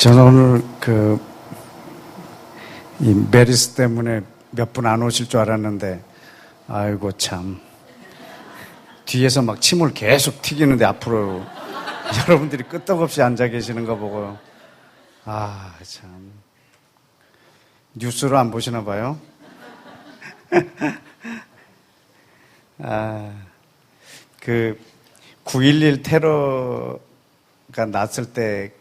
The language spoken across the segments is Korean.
저는 오늘 이 메리스 때문에 몇 분 안 오실 줄 알았는데, 아이고, 참. 뒤에서 막 침을 계속 튀기는데 앞으로 여러분들이 끄떡없이 앉아 계시는 거 보고, 아, 참. 뉴스를 안 보시나 봐요? 9.11 테러가 났을 때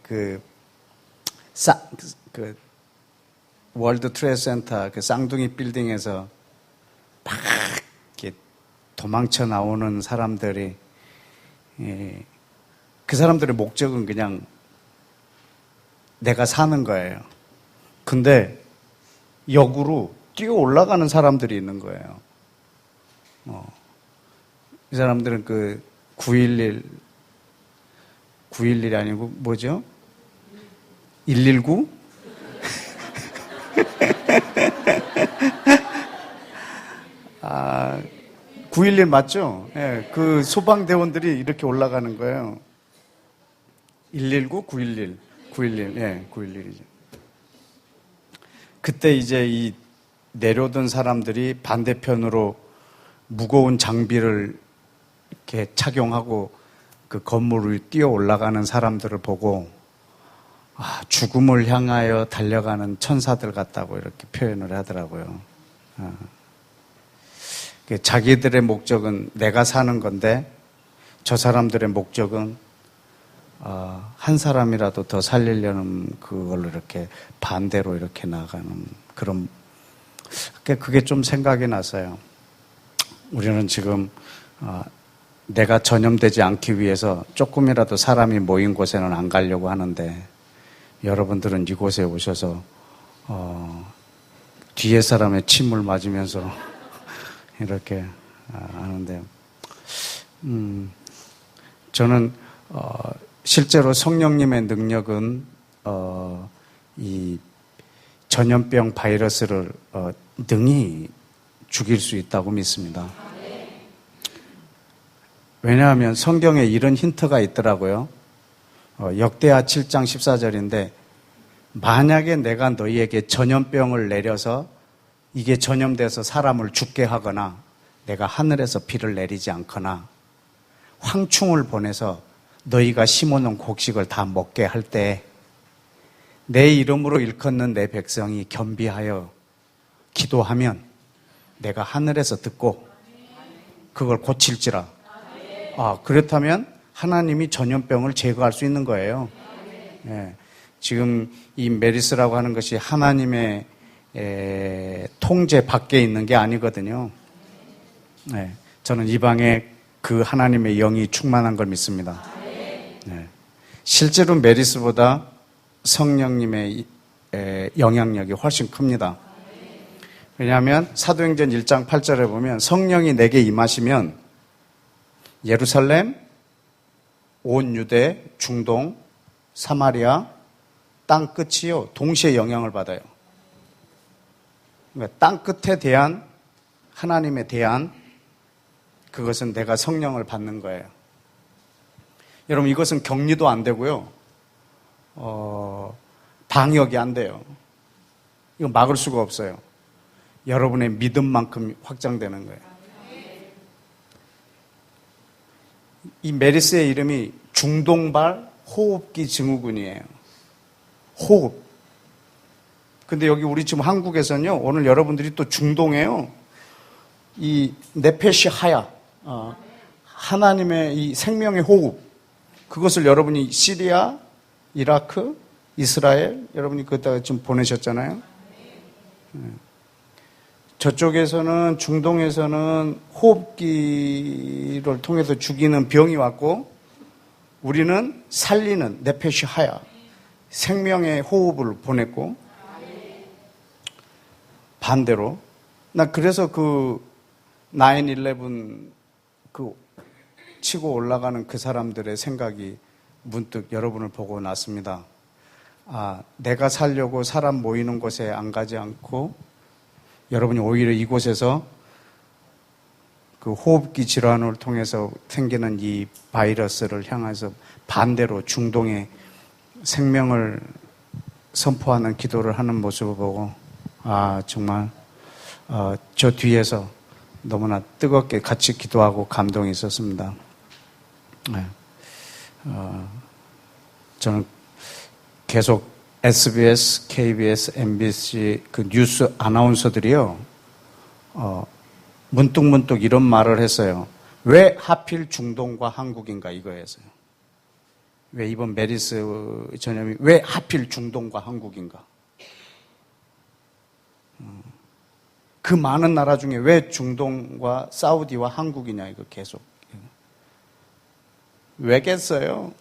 월드 트레이드 센터 쌍둥이 빌딩에서 막 이렇게 도망쳐 나오는 사람들이, 그 사람들의 목적은 그냥 내가 사는 거예요. 근데 역으로 뛰어 올라가는 사람들이 있는 거예요. 이 사람들은 9.11이 아니고 뭐죠? 119? 아, 9.11 맞죠? 예, 그 소방대원들이 이렇게 올라가는 거예요. 119, 9.11. 9.11, 예, 9.11이죠. 그때 이제 이 내려오던 사람들이 반대편으로 무거운 장비를 이렇게 착용하고 그 건물을 뛰어 올라가는 사람들을 보고, 죽음을 향하여 달려가는 천사들 같다고 이렇게 표현을 하더라고요. 자기들의 목적은 내가 사는 건데, 저 사람들의 목적은 한 사람이라도 더 살리려는 그걸로 이렇게 반대로 이렇게 나가는 그런, 그게 좀 생각이 났어요. 우리는 지금 내가 전염되지 않기 위해서 조금이라도 사람이 모인 곳에는 안 가려고 하는데, 여러분들은 이곳에 오셔서 뒤에 사람의 침을 맞으면서 이렇게 하는데, 저는 실제로 성령님의 능력은 이 전염병 바이러스를 능히 죽일 수 있다고 믿습니다. 왜냐하면 성경에 이런 힌트가 있더라고요. 역대하 7장 14절인데, 만약에 내가 너희에게 전염병을 내려서 이게 전염돼서 사람을 죽게 하거나, 내가 하늘에서 비를 내리지 않거나 황충을 보내서 너희가 심어놓은 곡식을 다 먹게 할 때, 내 이름으로 일컫는 내 백성이 겸비하여 기도하면 내가 하늘에서 듣고 그걸 고칠지라. 그렇다면 하나님이 전염병을 제거할 수 있는 거예요. 예, 지금 이 메리스라고 하는 것이 하나님의 통제 밖에 있는 게 아니거든요. 예, 저는 이 방에 그 하나님의 영이 충만한 걸 믿습니다. 예, 실제로 메리스보다 성령님의 영향력이 훨씬 큽니다. 왜냐하면 사도행전 1장 8절에 보면, 성령이 내게 임하시면 예루살렘, 온 유대, 중동, 사마리아, 땅 끝이요 동시에 영향을 받아요. 그러니까 땅 끝에 대한 하나님에 대한 그것은 내가 성령을 받는 거예요. 여러분, 이것은 격리도 안 되고요, 방역이 안 돼요. 이거 막을 수가 없어요. 여러분의 믿음만큼 확장되는 거예요. 이 메리스의 이름이 중동발 호흡기 증후군이에요. 호흡. 근데 여기 우리 지금 한국에서는요, 오늘 여러분들이 또 중동에요, 이 네페시 하야, 하나님의 이 생명의 호흡, 그것을 여러분이 시리아, 이라크, 이스라엘, 여러분이 그것다가 지금 보내셨잖아요. 저쪽에서는, 중동에서는 호흡기를 통해서 죽이는 병이 왔고, 우리는 살리는 네페시 하야, 생명의 호흡을 보냈고, 반대로. 나 그래서 9/11 치고 올라가는 그 사람들의 생각이 문득 여러분을 보고 났습니다. 내가 살려고 사람 모이는 곳에 안 가지 않고, 여러분이 오히려 이곳에서 그 호흡기 질환을 통해서 생기는 이 바이러스를 향해서 반대로 중동의 생명을 선포하는 기도를 하는 모습을 보고 정말 저 뒤에서 너무나 뜨겁게 같이 기도하고 감동이 있었습니다. 네. 저는 계속 SBS, KBS, MBC 그 뉴스 아나운서들이요, 문득문득 이런 말을 했어요. 왜 하필 중동과 한국인가 이거였어요. 왜 이번 메리스 전염이 왜 하필 중동과 한국인가? 그 많은 나라 중에 왜 중동과 사우디와 한국이냐 이거 계속. 왜겠어요?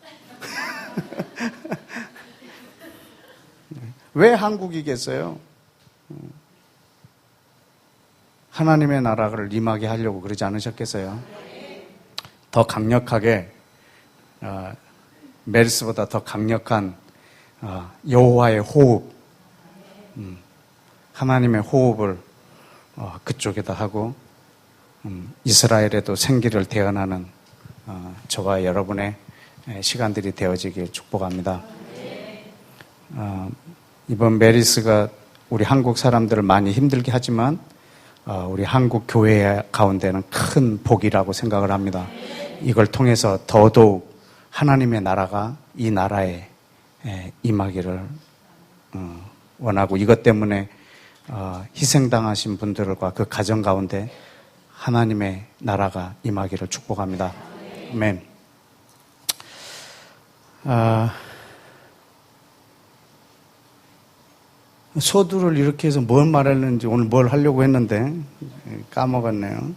왜 한국이겠어요? 하나님의 나라를 임하게 하려고 그러지 않으셨겠어요? 더 강력하게 메르스보다 더 강력한 여호와의 호흡, 하나님의 호흡을 그쪽에다 하고 이스라엘에도 생기를 대언하는 저와 여러분의 시간들이 되어지길 축복합니다. 이번 메리스가 우리 한국 사람들을 많이 힘들게 하지만 우리 한국 교회 가운데는 큰 복이라고 생각을 합니다. 이걸 통해서 더더욱 하나님의 나라가 이 나라에 임하기를 원하고, 이것 때문에 희생당하신 분들과 그 가정 가운데 하나님의 나라가 임하기를 축복합니다. 아멘. 소두를 이렇게 해서 뭘 말했는지, 오늘 뭘 하려고 했는데 까먹었네요.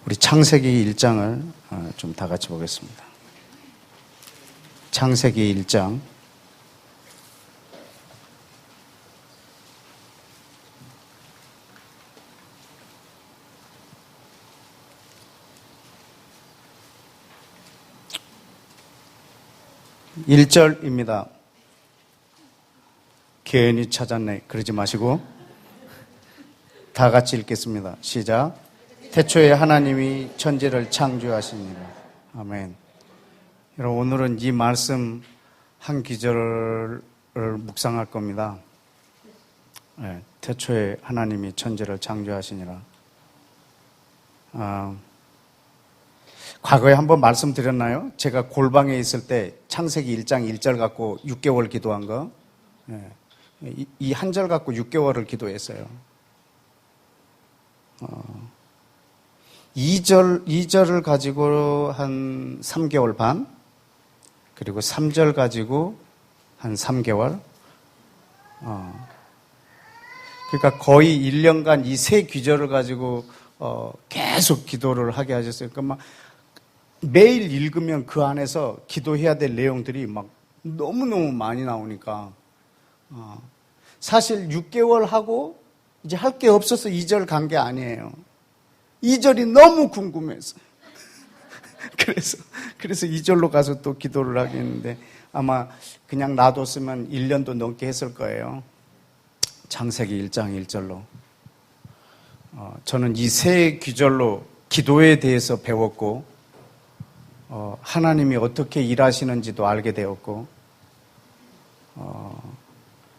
우리 창세기 1장을 좀 다 같이 보겠습니다. 창세기 1장. (1절입니다) 괜히 찾았네 그러지 마시고 다 같이 읽겠습니다. 시작. 태초에 하나님이 천지를 창조하시니라. 아멘. 여러분, 오늘은 이 말씀 한 기절을 묵상할 겁니다. 네, 태초에 하나님이 천지를 창조하시니라. 과거에 한번 말씀드렸나요? 제가 골방에 있을 때 창세기 1장 1절 갖고 6개월 기도한 거, 이 한 절 갖고 6개월을 기도했어요. 2절을 가지고 한 3개월 반, 그리고 3절 가지고 한 3개월, 그러니까 거의 1년간 이 세 귀절을 가지고 계속 기도를 하게 하셨어요. 그러니까 막 매일 읽으면 그 안에서 기도해야 될 내용들이 막 너무너무 많이 나오니까, 사실 6개월 하고 이제 할 게 없어서 2절 간 게 아니에요. 2절이 너무 궁금해서. 그래서 2절로 가서 또 기도를 하겠는데, 아마 그냥 놔뒀으면 1년도 넘게 했을 거예요. 창세기 1장 1절로. 저는 이 세 귀절로 기도에 대해서 배웠고, 하나님이 어떻게 일하시는지도 알게 되었고,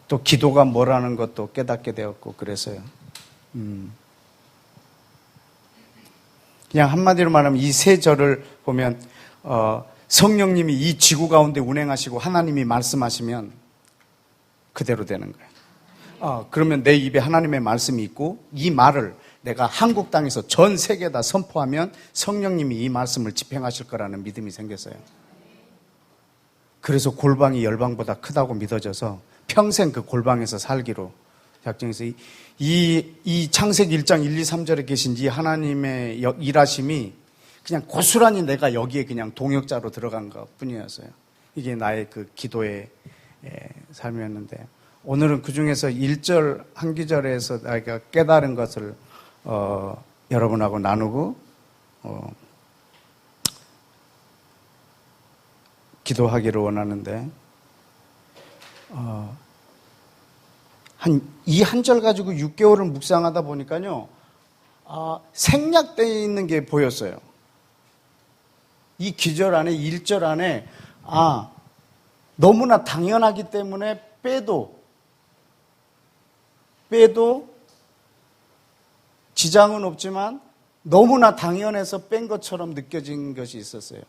또 기도가 뭐라는 것도 깨닫게 되었고, 그래서요. 그냥 한마디로 말하면 이 세 절을 보면 성령님이 이 지구 가운데 운행하시고 하나님이 말씀하시면 그대로 되는 거예요. 그러면 내 입에 하나님의 말씀이 있고, 이 말을 내가 한국 땅에서 전 세계에다 선포하면 성령님이 이 말씀을 집행하실 거라는 믿음이 생겼어요. 그래서 골방이 열방보다 크다고 믿어져서 평생 그 골방에서 살기로 작정해서 이 창세기 1장 1, 2, 3절에 계신 이 하나님의 일하심이 그냥 고스란히 내가 여기에 그냥 동역자로 들어간 것 뿐이었어요. 이게 나의 그 기도의 삶이었는데, 오늘은 그 중에서 1절 한 기절에서 내가 깨달은 것을 여러분하고 나누고 기도하기를 원하는데, 이 한 절 가지고 6개월을 묵상하다 보니까요, 생략되어 있는 게 보였어요. 이 기절 안에 1절 안에 너무나 당연하기 때문에 빼도 지장은 없지만 너무나 당연해서 뺀 것처럼 느껴진 것이 있었어요.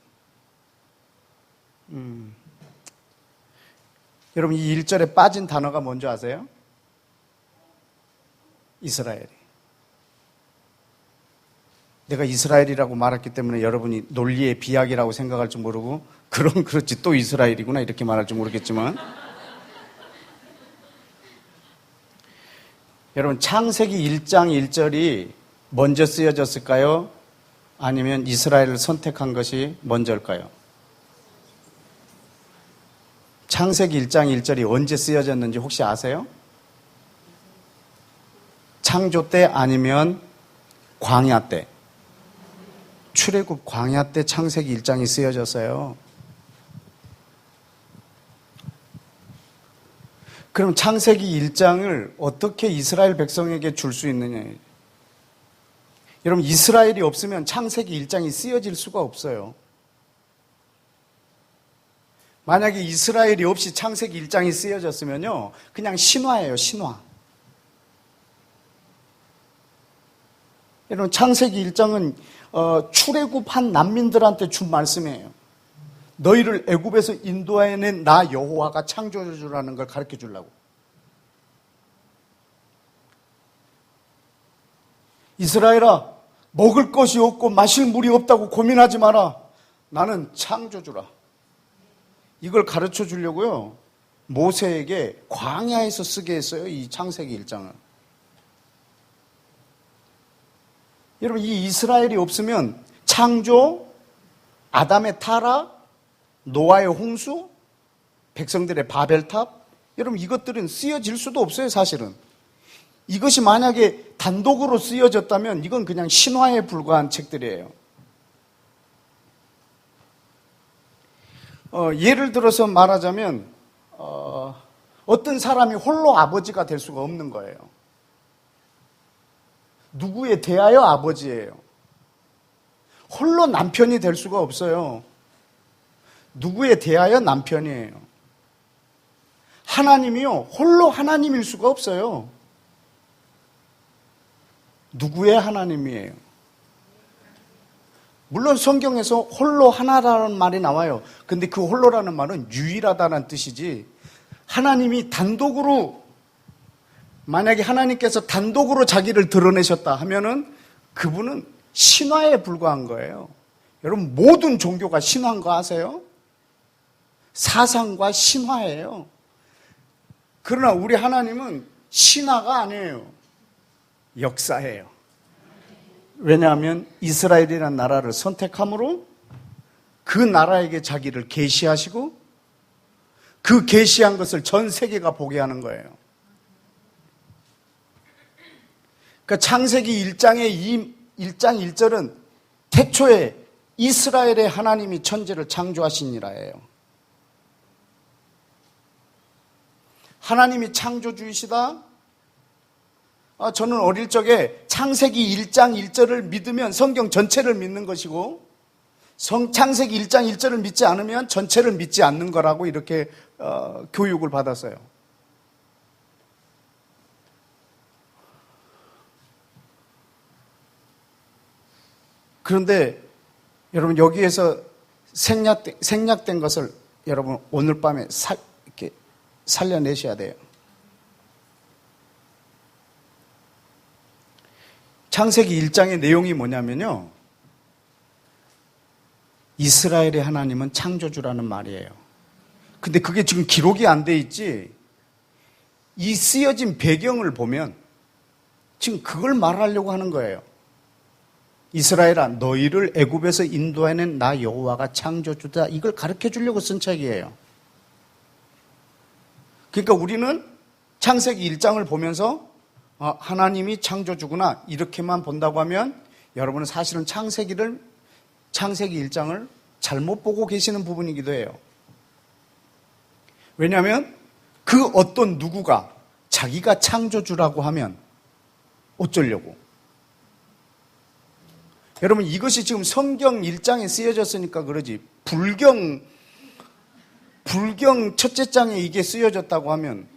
여러분 이 1절에 빠진 단어가 뭔지 아세요? 이스라엘이. 내가 이스라엘이라고 말했기 때문에 여러분이 논리의 비약이라고 생각할 줄 모르고 그렇지 또 이스라엘이구나 이렇게 말할 줄 모르겠지만 여러분 창세기 1장 1절이 먼저 쓰여졌을까요? 아니면 이스라엘을 선택한 것이 먼저일까요? 창세기 1장 1절이 언제 쓰여졌는지 혹시 아세요? 창조 때 아니면 광야 때? 출애굽 광야 때 창세기 1장이 쓰여졌어요. 그럼 창세기 1장을 어떻게 이스라엘 백성에게 줄 수 있느냐? 여러분 이스라엘이 없으면 창세기 1장이 쓰여질 수가 없어요. 만약에 이스라엘이 없이 창세기 1장이 쓰여졌으면요 그냥 신화예요, 신화. 여러분 창세기 1장은 출애굽한 난민들한테 준 말씀이에요. 너희를 애굽에서 인도해낸 나 여호와가 창조주라는 걸 가르쳐 주려고. 이스라엘아, 먹을 것이 없고 마실 물이 없다고 고민하지 마라. 나는 창조주라. 이걸 가르쳐 주려고요. 모세에게 광야에서 쓰게 했어요. 이 창세기 1장을. 여러분 이 이스라엘이 없으면 창조, 아담의 타락, 노아의 홍수, 백성들의 바벨탑, 여러분 이것들은 쓰여질 수도 없어요. 사실은 이것이 만약에 단독으로 쓰여졌다면 이건 그냥 신화에 불과한 책들이에요. 예를 들어서 말하자면 어떤 사람이 홀로 아버지가 될 수가 없는 거예요. 누구에 대하여 아버지예요. 홀로 남편이 될 수가 없어요. 누구에 대하여 남편이에요. 하나님이요, 홀로 하나님일 수가 없어요. 누구의 하나님이에요. 물론 성경에서 홀로 하나라는 말이 나와요. 근데 그 홀로라는 말은 유일하다는 뜻이지, 하나님이 단독으로, 만약에 하나님께서 단독으로 자기를 드러내셨다 하면은 그분은 신화에 불과한 거예요. 여러분 모든 종교가 신화인 거 아세요? 사상과 신화예요. 그러나 우리 하나님은 신화가 아니에요. 역사예요. 왜냐하면 이스라엘이라는 나라를 선택함으로 그 나라에게 자기를 계시하시고 그 계시한 것을 전 세계가 보게 하는 거예요. 그러니까 창세기 1장의 1장 1절은 태초에 이스라엘의 하나님이 천지를 창조하시니라예요. 하나님이 창조주이시다. 저는 어릴 적에 창세기 1장 1절을 믿으면 성경 전체를 믿는 것이고 창세기 1장 1절을 믿지 않으면 전체를 믿지 않는 거라고 이렇게 교육을 받았어요. 그런데 여러분 여기에서 생략된 것을 여러분 오늘 밤에 이렇게 살려내셔야 돼요. 창세기 1장의 내용이 뭐냐면요, 이스라엘의 하나님은 창조주라는 말이에요. 근데 그게 지금 기록이 안 돼 있지, 이 쓰여진 배경을 보면 지금 그걸 말하려고 하는 거예요. 이스라엘아, 너희를 애굽에서 인도해낸 나 여호와가 창조주다, 이걸 가르쳐 주려고 쓴 책이에요. 그러니까 우리는 창세기 1장을 보면서 하나님이 창조주구나 이렇게만 본다고 하면 여러분은 사실은 창세기 1장을 잘못 보고 계시는 부분이기도 해요. 왜냐하면 그 어떤 누구가 자기가 창조주라고 하면 어쩌려고? 여러분, 이것이 지금 성경 1장에 쓰여졌으니까 그러지, 불경 첫째 장에 이게 쓰여졌다고 하면,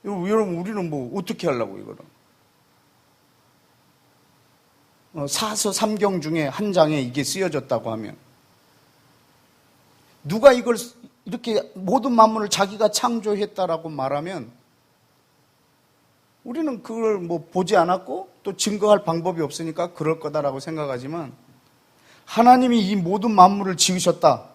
여러분, 우리는 뭐 어떻게 하려고 이거를? 사서 3경 중에 한 장에 이게 쓰여졌다고 하면, 누가 이걸 이렇게 모든 만물을 자기가 창조했다라고 말하면 우리는 그걸 뭐 보지 않았고 또 증거할 방법이 없으니까 그럴 거다라고 생각하지만, 하나님이 이 모든 만물을 지으셨다,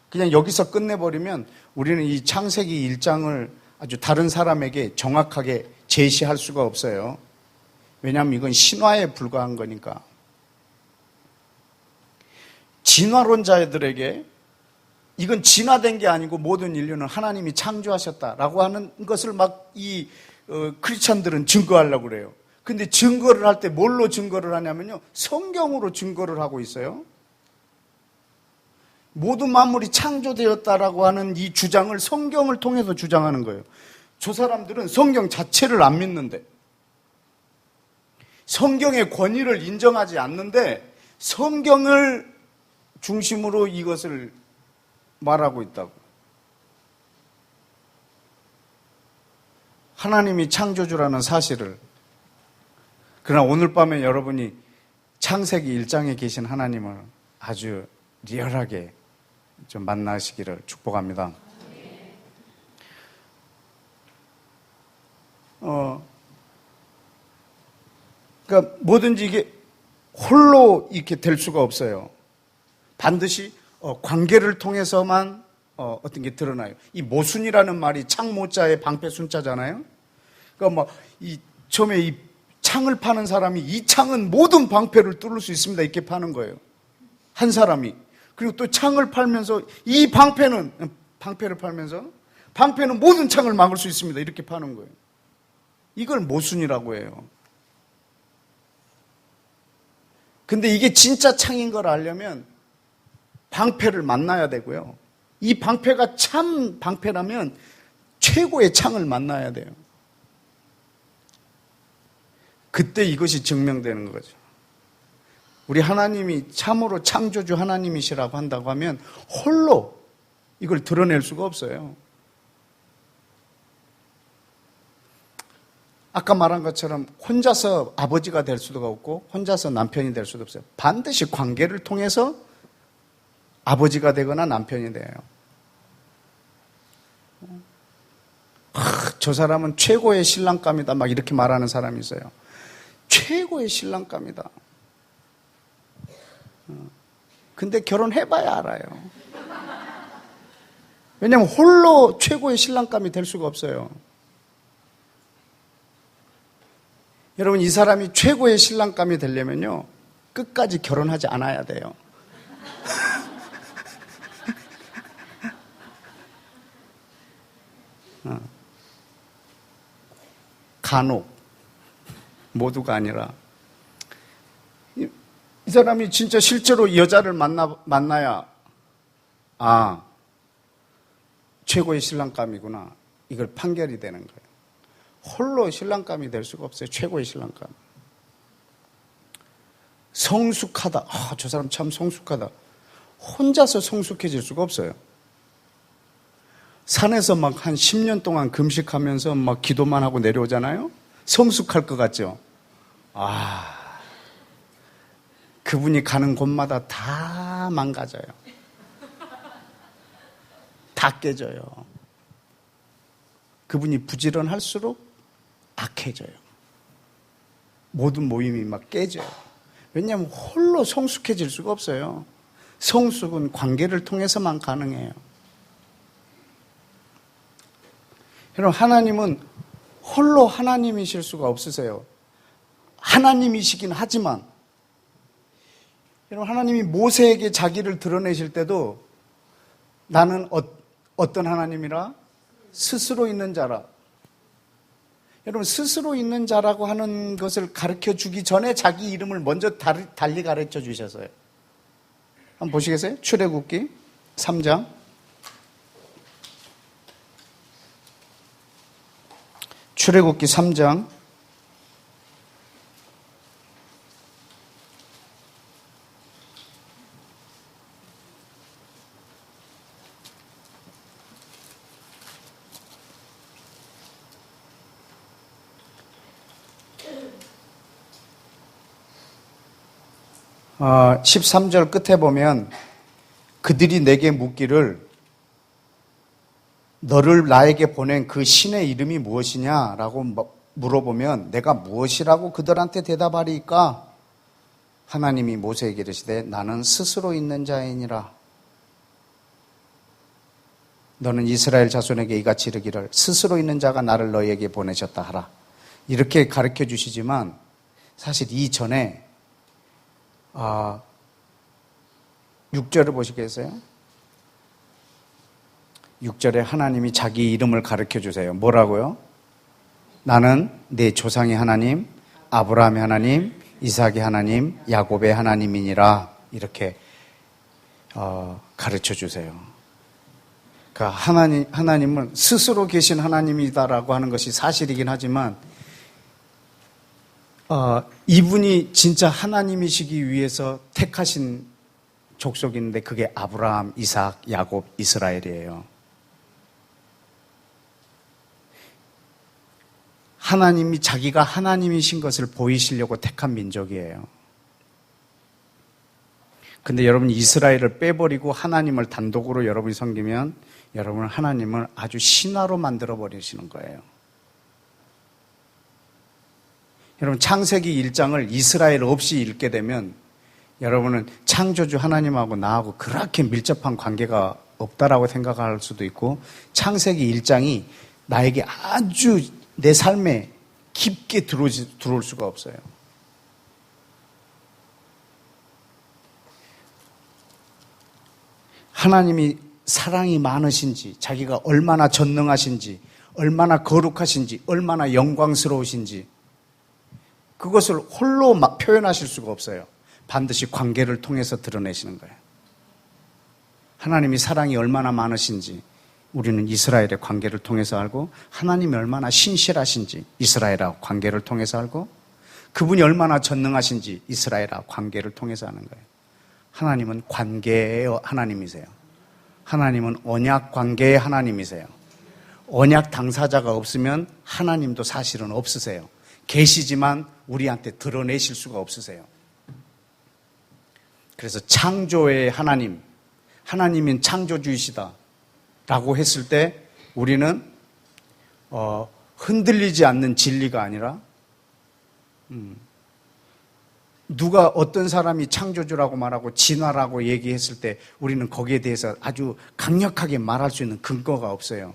그냥 여기서 끝내버리면 우리는 이 창세기 1장을 아주 다른 사람에게 정확하게 제시할 수가 없어요. 왜냐하면 이건 신화에 불과한 거니까. 진화론자들에게 이건 진화된 게 아니고 모든 인류는 하나님이 창조하셨다라고 하는 것을 막 이 크리스찬들은 증거하려고 그래요. 근데 증거를 할 때 뭘로 증거를 하냐면요, 성경으로 증거를 하고 있어요. 모든 만물이 창조되었다라고 하는 이 주장을 성경을 통해서 주장하는 거예요. 저 사람들은 성경 자체를 안 믿는데, 성경의 권위를 인정하지 않는데 성경을 중심으로 이것을 말하고 있다고. 하나님이 창조주라는 사실을, 그러나 오늘 밤에 여러분이 창세기 1장에 계신 하나님을 아주 리얼하게 좀 만나시기를 축복합니다. 그러니까 뭐든지 이게 홀로 이렇게 될 수가 없어요. 반드시 관계를 통해서만 어떤 게 드러나요. 이 모순이라는 말이 창모자의 방패순자잖아요. 그러니까 뭐 이 처음에 이 창을 파는 사람이 이 창은 모든 방패를 뚫을 수 있습니다, 이렇게 파는 거예요. 한 사람이. 그리고 또 창을 팔면서 이 방패를 팔면서 방패는 모든 창을 막을 수 있습니다, 이렇게 파는 거예요. 이걸 모순이라고 해요. 근데 이게 진짜 창인 걸 알려면 방패를 만나야 되고요. 이 방패가 참 방패라면 최고의 창을 만나야 돼요. 그때 이것이 증명되는 거죠. 우리 하나님이 참으로 창조주 하나님이시라고 한다고 하면 홀로 이걸 드러낼 수가 없어요. 아까 말한 것처럼 혼자서 아버지가 될 수도 없고 혼자서 남편이 될 수도 없어요. 반드시 관계를 통해서 아버지가 되거나 남편이 돼요. 저 사람은 최고의 신랑감이다, 막 이렇게 말하는 사람이 있어요. 최고의 신랑감이다. 근데 결혼해봐야 알아요. 왜냐하면 홀로 최고의 신랑감이 될 수가 없어요. 여러분, 이 사람이 최고의 신랑감이 되려면요, 끝까지 결혼하지 않아야 돼요. 간혹, 모두가 아니라. 이 사람이 진짜 실제로 여자를 만나야, 아, 최고의 신랑감이구나, 이걸 판결이 되는 거예요. 홀로 신랑감이 될 수가 없어요. 최고의 신랑감. 성숙하다. 저 사람 참 성숙하다. 혼자서 성숙해질 수가 없어요. 산에서 막 한 10년 동안 금식하면서 막 기도만 하고 내려오잖아요. 성숙할 것 같죠? 그분이 가는 곳마다 다 망가져요. 다 깨져요. 그분이 부지런할수록 악해져요. 모든 모임이 막 깨져요. 왜냐하면 홀로 성숙해질 수가 없어요. 성숙은 관계를 통해서만 가능해요. 여러분, 하나님은 홀로 하나님이실 수가 없으세요. 하나님이시긴 하지만, 여러분, 하나님이 모세에게 자기를 드러내실 때도 나는 어떤 하나님이라? 스스로 있는 자라. 여러분, 스스로 있는 자라고 하는 것을 가르쳐 주기 전에 자기 이름을 먼저 달리 가르쳐 주셨어요. 한번 보시겠어요? 출애굽기 3장. 출애굽기 3장 13절 끝에 보면 그들이 내게 묻기를 너를 나에게 보낸 그 신의 이름이 무엇이냐라고 물어보면 내가 무엇이라고 그들한테 대답하리까? 하나님이 모세에게 이르시되 나는 스스로 있는 자이니라. 너는 이스라엘 자손에게 이같이 이르기를 스스로 있는 자가 나를 너희에게 보내셨다 하라. 이렇게 가르쳐 주시지만 사실 이전에 6절을 보시겠어요? 6절에 하나님이 자기 이름을 가르쳐 주세요. 뭐라고요? 나는 내 조상의 하나님, 아브라함의 하나님, 이삭의 하나님, 야곱의 하나님이니라. 이렇게 가르쳐 주세요. 그러니까 하나님은 스스로 계신 하나님이다라고 하는 것이 사실이긴 하지만 이분이 진짜 하나님이시기 위해서 택하신 족속인데 그게 아브라함, 이삭, 야곱, 이스라엘이에요. 하나님이 자기가 하나님이신 것을 보이시려고 택한 민족이에요. 근데 여러분 이스라엘을 빼버리고 하나님을 단독으로 여러분이 섬기면 여러분은 하나님을 아주 신화로 만들어 버리시는 거예요. 여러분 창세기 1장을 이스라엘 없이 읽게 되면 여러분은 창조주 하나님하고 나하고 그렇게 밀접한 관계가 없다라고 생각할 수도 있고 창세기 1장이 나에게 아주 내 삶에 깊게 들어올 수가 없어요. 하나님이 사랑이 많으신지, 자기가 얼마나 전능하신지, 얼마나 거룩하신지, 얼마나 영광스러우신지 그것을 홀로 막 표현하실 수가 없어요. 반드시 관계를 통해서 드러내시는 거예요. 하나님이 사랑이 얼마나 많으신지 우리는 이스라엘의 관계를 통해서 알고 하나님이 얼마나 신실하신지 이스라엘하고 관계를 통해서 알고 그분이 얼마나 전능하신지 이스라엘하고 관계를 통해서 아는 거예요. 하나님은 관계의 하나님이세요. 하나님은 언약 관계의 하나님이세요. 언약 당사자가 없으면 하나님도 사실은 없으세요. 계시지만 우리한테 드러내실 수가 없으세요. 그래서 창조의 하나님, 하나님은 창조주이시다 라고 했을 때 우리는 흔들리지 않는 진리가 아니라 누가 어떤 사람이 창조주라고 말하고 진화라고 얘기했을 때 우리는 거기에 대해서 아주 강력하게 말할 수 있는 근거가 없어요.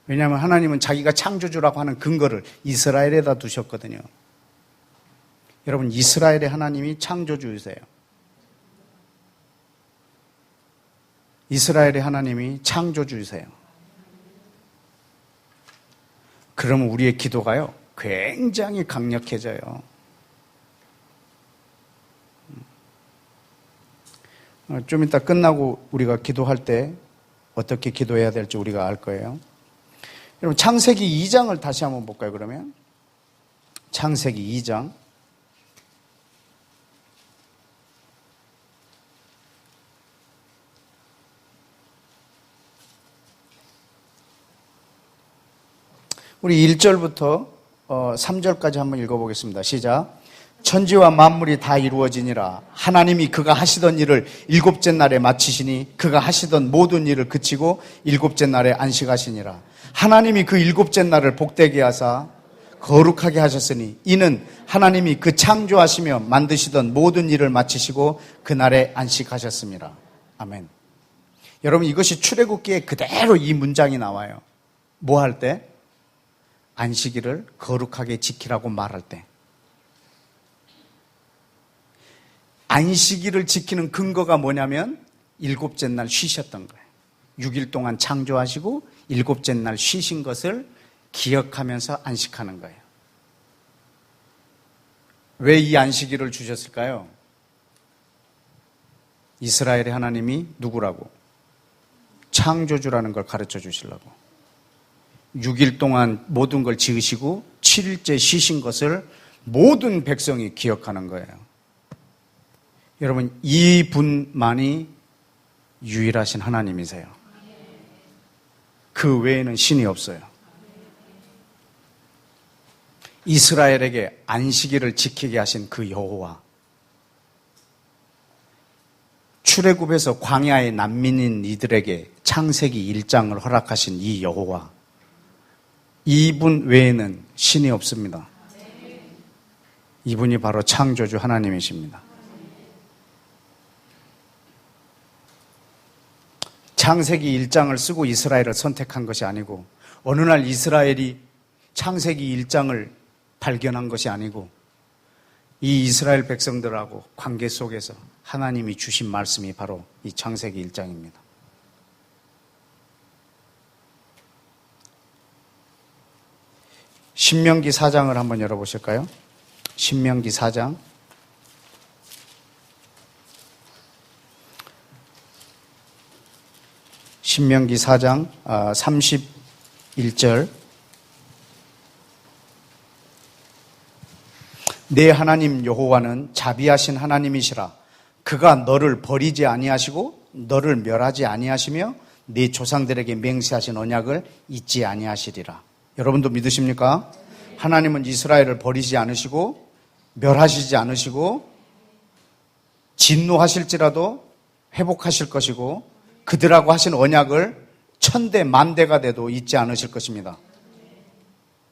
왜냐하면 하나님은 자기가 창조주라고 하는 근거를 이스라엘에다 두셨거든요. 여러분 이스라엘의 하나님이 창조주이세요. 이스라엘의 하나님이 창조주이세요. 그러면 우리의 기도가요 굉장히 강력해져요. 좀 이따 끝나고 우리가 기도할 때 어떻게 기도해야 될지 우리가 알 거예요. 여러분 창세기 2장을 다시 한번 볼까요? 그러면 창세기 2장 우리 1절부터 3절까지 한번 읽어보겠습니다. 시작. 천지와 만물이 다 이루어지니라. 하나님이 그가 하시던 일을 일곱째 날에 마치시니 그가 하시던 모든 일을 그치고 일곱째 날에 안식하시니라. 하나님이 그 일곱째 날을 복되게 하사 거룩하게 하셨으니 이는 하나님이 그 창조하시며 만드시던 모든 일을 마치시고 그날에 안식하셨습니다. 아멘. 여러분 이것이 출애굽기에 그대로 이 문장이 나와요. 뭐 할 때? 안식일을 거룩하게 지키라고 말할 때. 안식일을 지키는 근거가 뭐냐면 일곱째 날 쉬셨던 거예요. 6일 동안 창조하시고 일곱째 날 쉬신 것을 기억하면서 안식하는 거예요. 왜 이 안식일을 주셨을까요? 이스라엘의 하나님이 누구라고? 창조주라는 걸 가르쳐 주시려고. 6일 동안 모든 걸 지으시고 7일째 쉬신 것을 모든 백성이 기억하는 거예요. 여러분 이분만이 유일하신 하나님이세요. 그 외에는 신이 없어요. 이스라엘에게 안식일을 지키게 하신 그 여호와, 출애굽에서 광야의 난민인 이들에게 창세기 1장을 허락하신 이 여호와, 이분 외에는 신이 없습니다. 이분이 바로 창조주 하나님이십니다. 창세기 1장을 쓰고 이스라엘을 선택한 것이 아니고, 어느 날 이스라엘이 창세기 1장을 발견한 것이 아니고, 이 이스라엘 백성들하고 관계 속에서 하나님이 주신 말씀이 바로 이 창세기 1장입니다. 신명기 4장을 한번 열어보실까요? 신명기 4장. 신명기 4장 31절. 내 하나님 여호와는 자비하신 하나님이시라. 그가 너를 버리지 아니하시고 너를 멸하지 아니하시며 네 조상들에게 맹세하신 언약을 잊지 아니하시리라. 여러분도 믿으십니까? 하나님은 이스라엘을 버리지 않으시고 멸하시지 않으시고 진노하실지라도 회복하실 것이고 그들하고 하신 언약을 천대 만대가 돼도 잊지 않으실 것입니다.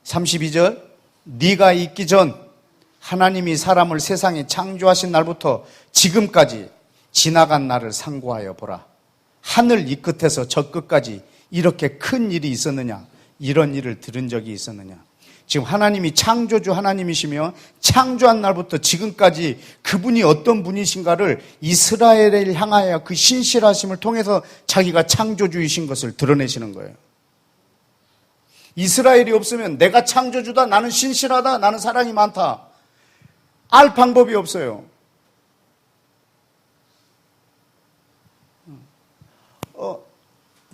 32절. 네가 있기 전 하나님이 사람을 세상에 창조하신 날부터 지금까지 지나간 날을 상고하여 보라. 하늘 이 끝에서 저 끝까지 이렇게 큰 일이 있었느냐? 이런 일을 들은 적이 있었느냐? 지금 하나님이 창조주 하나님이시며 창조한 날부터 지금까지 그분이 어떤 분이신가를 이스라엘을 향하여 그 신실하심을 통해서 자기가 창조주이신 것을 드러내시는 거예요. 이스라엘이 없으면 내가 창조주다, 나는 신실하다, 나는 사랑이 많다, 알 방법이 없어요.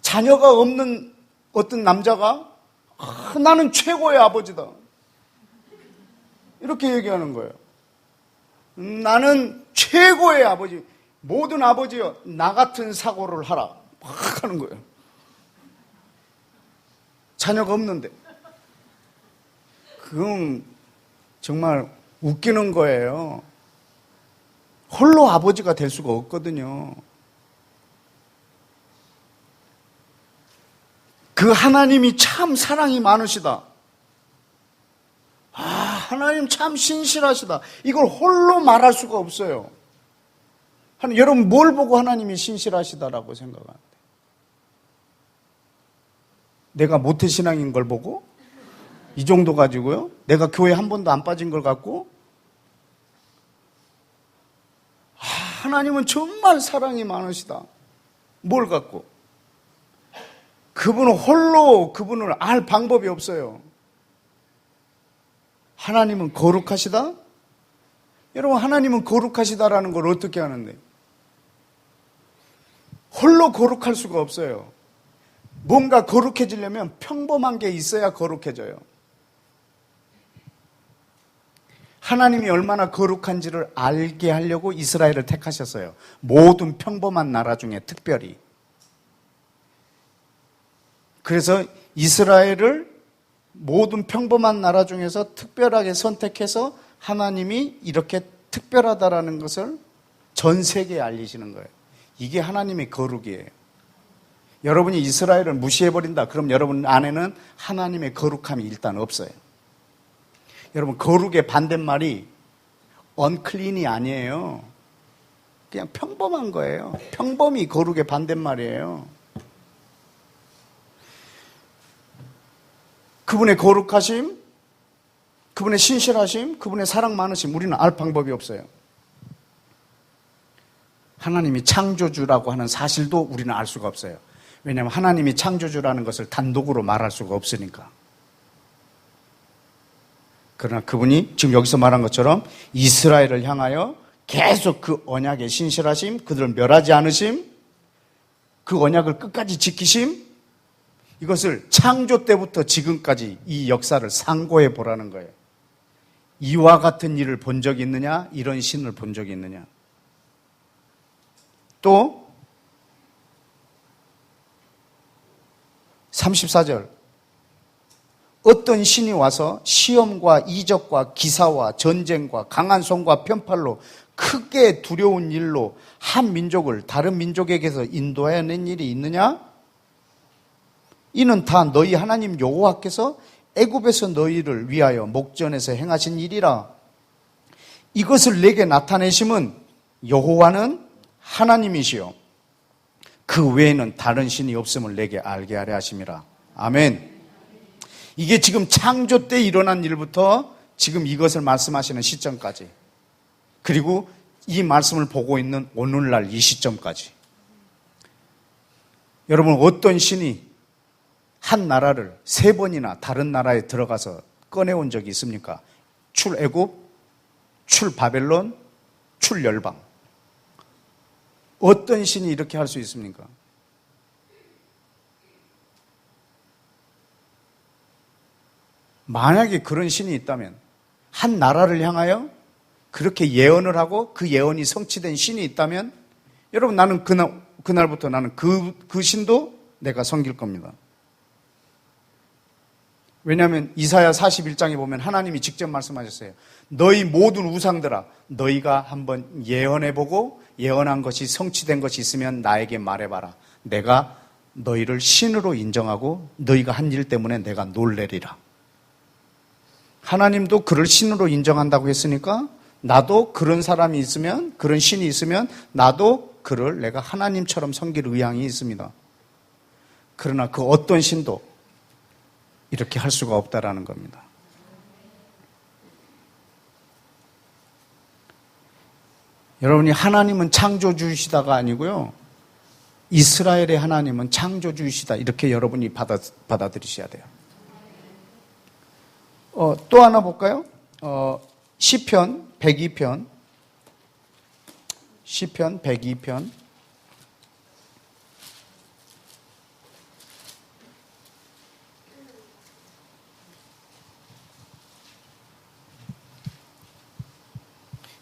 자녀가 없는 어떤 남자가 나는 최고의 아버지다, 이렇게 얘기하는 거예요. 나는 최고의 아버지, 모든 아버지여 나 같은 사고를 하라 막 하는 거예요. 자녀가 없는데. 그건 정말 웃기는 거예요. 홀로 아버지가 될 수가 없거든요. 그 하나님이 참 사랑이 많으시다, 하나님 참 신실하시다, 이걸 홀로 말할 수가 없어요. 여러분 뭘 보고 하나님이 신실하시다라고 생각하는데? 내가 모태신앙인 걸 보고? 이 정도 가지고요? 내가 교회 한 번도 안 빠진 걸 갖고? 하나님은 정말 사랑이 많으시다. 뭘 갖고? 그분은 홀로 그분을 알 방법이 없어요. 하나님은 거룩하시다? 여러분, 하나님은 거룩하시다라는 걸 어떻게 하는데? 홀로 거룩할 수가 없어요. 뭔가 거룩해지려면 평범한 게 있어야 거룩해져요. 하나님이 얼마나 거룩한지를 알게 하려고 이스라엘을 택하셨어요. 모든 평범한 나라 중에 특별히. 그래서 이스라엘을 모든 평범한 나라 중에서 특별하게 선택해서 하나님이 이렇게 특별하다라는 것을 전 세계에 알리시는 거예요. 이게 하나님의 거룩이에요. 여러분이 이스라엘을 무시해버린다, 그럼 여러분 안에는 하나님의 거룩함이 일단 없어요. 여러분, 거룩의 반대말이 unclean이 아니에요. 그냥 평범한 거예요. 평범이 거룩의 반대말이에요. 그분의 거룩하심, 그분의 신실하심, 그분의 사랑 많으심, 우리는 알 방법이 없어요. 하나님이 창조주라고 하는 사실도 우리는 알 수가 없어요. 왜냐하면 하나님이 창조주라는 것을 단독으로 말할 수가 없으니까. 그러나 그분이 지금 여기서 말한 것처럼 이스라엘을 향하여 계속 그 언약의 신실하심, 그들을 멸하지 않으심, 그 언약을 끝까지 지키심, 이것을 창조 때부터 지금까지 이 역사를 상고해 보라는 거예요. 이와 같은 일을 본 적이 있느냐? 이런 신을 본 적이 있느냐? 또 34절. 어떤 신이 와서 시험과 이적과 기사와 전쟁과 강한 손과 편팔로 크게 두려운 일로 한 민족을 다른 민족에게서 인도해낸 일이 있느냐? 이는 다 너희 하나님 여호와께서 애굽에서 너희를 위하여 목전에서 행하신 일이라. 이것을 내게 나타내심은 여호와는 하나님이시요 그 외에는 다른 신이 없음을 내게 알게 하려 하심이라. 아멘. 이게 지금 창조 때 일어난 일부터 지금 이것을 말씀하시는 시점까지, 그리고 이 말씀을 보고 있는 오늘날 이 시점까지, 여러분, 어떤 신이 한 나라를 3번이나 다른 나라에 들어가서 꺼내온 적이 있습니까? 출애굽, 출바벨론, 출열방. 어떤 신이 이렇게 할 수 있습니까? 만약에 그런 신이 있다면, 한 나라를 향하여 그렇게 예언을 하고 그 예언이 성취된 신이 있다면, 여러분, 나는 그날부터 나는 그 신도 내가 섬길 겁니다. 왜냐하면 이사야 41장에 보면 하나님이 직접 말씀하셨어요. 너희 모든 우상들아, 너희가 한번 예언해보고 예언한 것이 성취된 것이 있으면 나에게 말해봐라. 내가 너희를 신으로 인정하고 너희가 한 일 때문에 내가 놀래리라. 하나님도 그를 신으로 인정한다고 했으니까 나도 그런 사람이 있으면, 그런 신이 있으면 나도 그를 내가 하나님처럼 섬길 의향이 있습니다. 그러나 그 어떤 신도 이렇게 할 수가 없다라는 겁니다. 여러분이 하나님은 창조주이시다가 아니고요, 이스라엘의 하나님은 창조주이시다, 이렇게 여러분이 받아들이셔야 돼요. 또 하나 볼까요? 시편 102편. 시편 102편.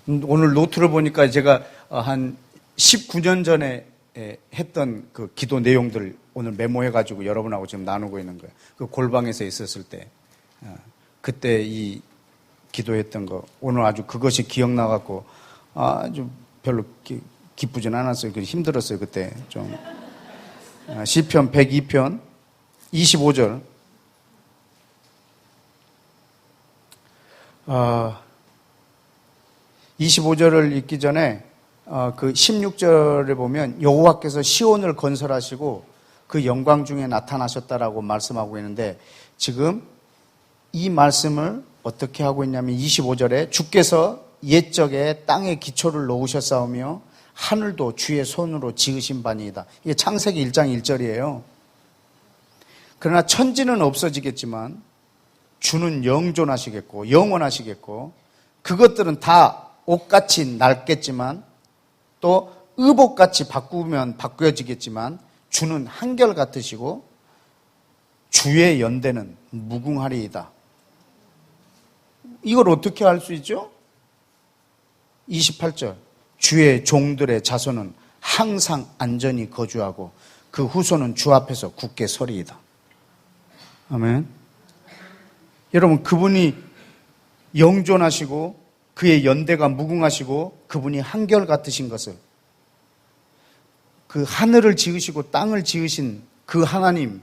오늘 노트를 보니까 제가 한 19년 전에 했던 그 기도 내용들을 오늘 메모해가지고 여러분하고 지금 나누고 있는 거예요. 그 골방에서 있었을 때, 그때 이 기도했던 거, 오늘 아주 그것이 기억나갖고 아주 별로 기쁘진 않았어요. 힘들었어요, 그때 좀. 시편 102편 25절. 25절을 읽기 전에 그 16절에 보면 여호와께서 시온을 건설하시고 그 영광 중에 나타나셨다라고 말씀하고 있는데, 지금 이 말씀을 어떻게 하고 있냐면 25절에 주께서 옛적에 땅에 기초를 놓으셨사오며 하늘도 주의 손으로 지으신 바니이다. 이게 창세기 1장 1절이에요. 그러나 천지는 없어지겠지만 주는 영존하시겠고 영원하시겠고, 그것들은 다 옷같이 낡겠지만 또 의복같이 바꾸어지겠지만 주는 한결같으시고 주의 연대는 무궁하리이다. 이걸 어떻게 알 수 있죠? 28절. 주의 종들의 자손은 항상 안전히 거주하고 그 후손은 주 앞에서 굳게 서리이다. 아멘. 여러분, 그분이 영존하시고 그의 연대가 무궁하시고 그분이 한결같으신 것을, 그 하늘을 지으시고 땅을 지으신 그 하나님,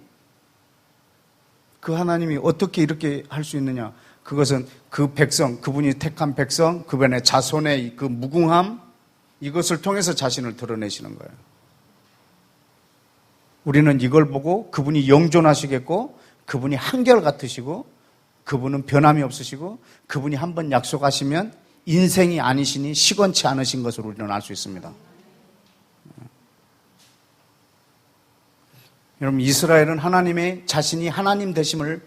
그 하나님이 어떻게 이렇게 할 수 있느냐? 그것은 그 백성, 그분이 택한 백성, 그분의 자손의 그 무궁함, 이것을 통해서 자신을 드러내시는 거예요. 우리는 이걸 보고 그분이 영존하시겠고 그분이 한결같으시고 그분은 변함이 없으시고 그분이 한번 약속하시면 인생이 아니시니 시건치 않으신 것으로 우리는 알 수 있습니다. 여러분, 이스라엘은 하나님의 자신이 하나님 되심을,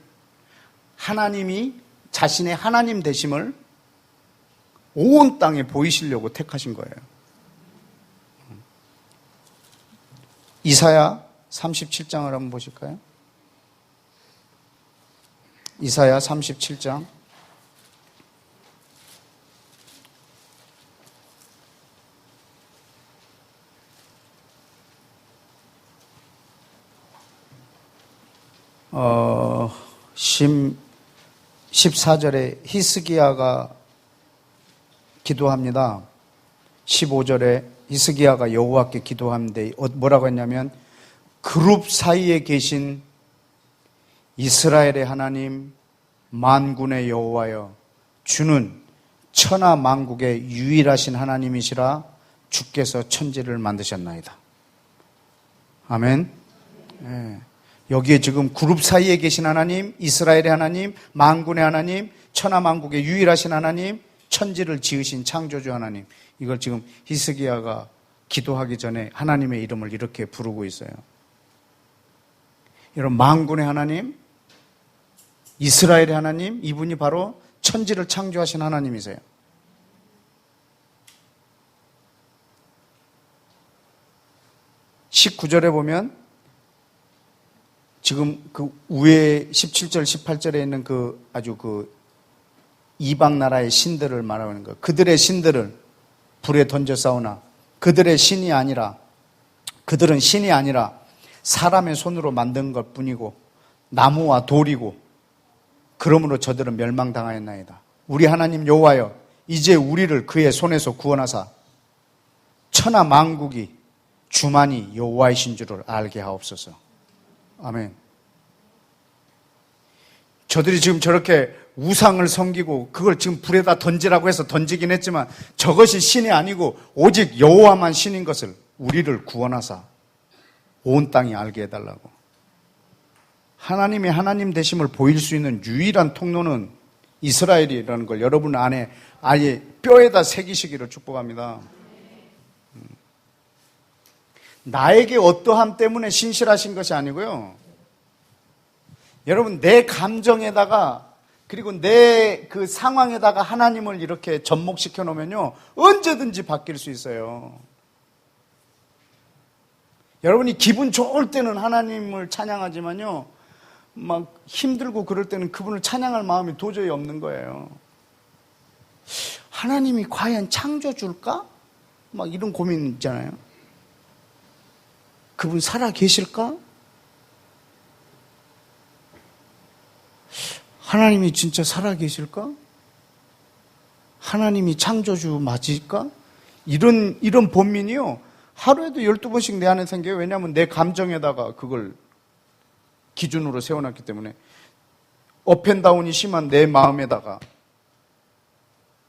하나님이 자신의 하나님 되심을 온 땅에 보이시려고 택하신 거예요. 이사야 37장을 한번 보실까요? 이사야 37장. 14절에 히스기야가 기도합니다. 15절에 히스기야가 여호와께 기도하는데 뭐라고 했냐면 그룹 사이에 계신 이스라엘의 하나님 만군의 여호와여 주는 천하 만국의 유일하신 하나님이시라 주께서 천지를 만드셨나이다. 아멘. 예. 여기에 지금 그룹 사이에 계신 하나님, 이스라엘의 하나님, 만군의 하나님, 천하 만국의 유일하신 하나님, 천지를 지으신 창조주 하나님, 이걸 지금 히스기야가 기도하기 전에 하나님의 이름을 이렇게 부르고 있어요. 이런 만군의 하나님, 이스라엘의 하나님, 이분이 바로 천지를 창조하신 하나님이세요. (19절에) 보면 지금 그 위에 17절, 18절에 있는 그 아주 그 이방 나라의 신들을 말하는 거예요. 그들의 신들을 불에 던져 싸우나 그들은 신이 아니라 사람의 손으로 만든 것 뿐이고 나무와 돌이고 그러므로 저들은 멸망당하였나이다. 우리 하나님 여호와여 이제 우리를 그의 손에서 구원하사 천하 만국이 주만이 여호와이신 줄을 알게 하옵소서. 아멘. 저들이 지금 저렇게 우상을 섬기고 그걸 지금 불에다 던지라고 해서 던지긴 했지만 저것이 신이 아니고 오직 여호와만 신인 것을 우리를 구원하사 온 땅이 알게 해달라고. 하나님의 하나님 되심을 보일 수 있는 유일한 통로는 이스라엘이라는 걸 여러분 안에 아예 뼈에다 새기시기를 축복합니다. 나에게 어떠함 때문에 신실하신 것이 아니고요. 여러분 내 감정에다가 그리고 내 그 상황에다가 하나님을 이렇게 접목시켜 놓으면요 언제든지 바뀔 수 있어요. 여러분이 기분 좋을 때는 하나님을 찬양하지만요 막 힘들고 그럴 때는 그분을 찬양할 마음이 도저히 없는 거예요. 하나님이 과연 창조주일까? 막 이런 고민 있잖아요. 그분 살아 계실까? 하나님이 진짜 살아 계실까? 하나님이 창조주 맞을까? 이런 본민이요 하루에도 12번씩 내 안에 생겨요. 왜냐하면 내 감정에다가 그걸 기준으로 세워놨기 때문에 업앤다운이 심한 내 마음에다가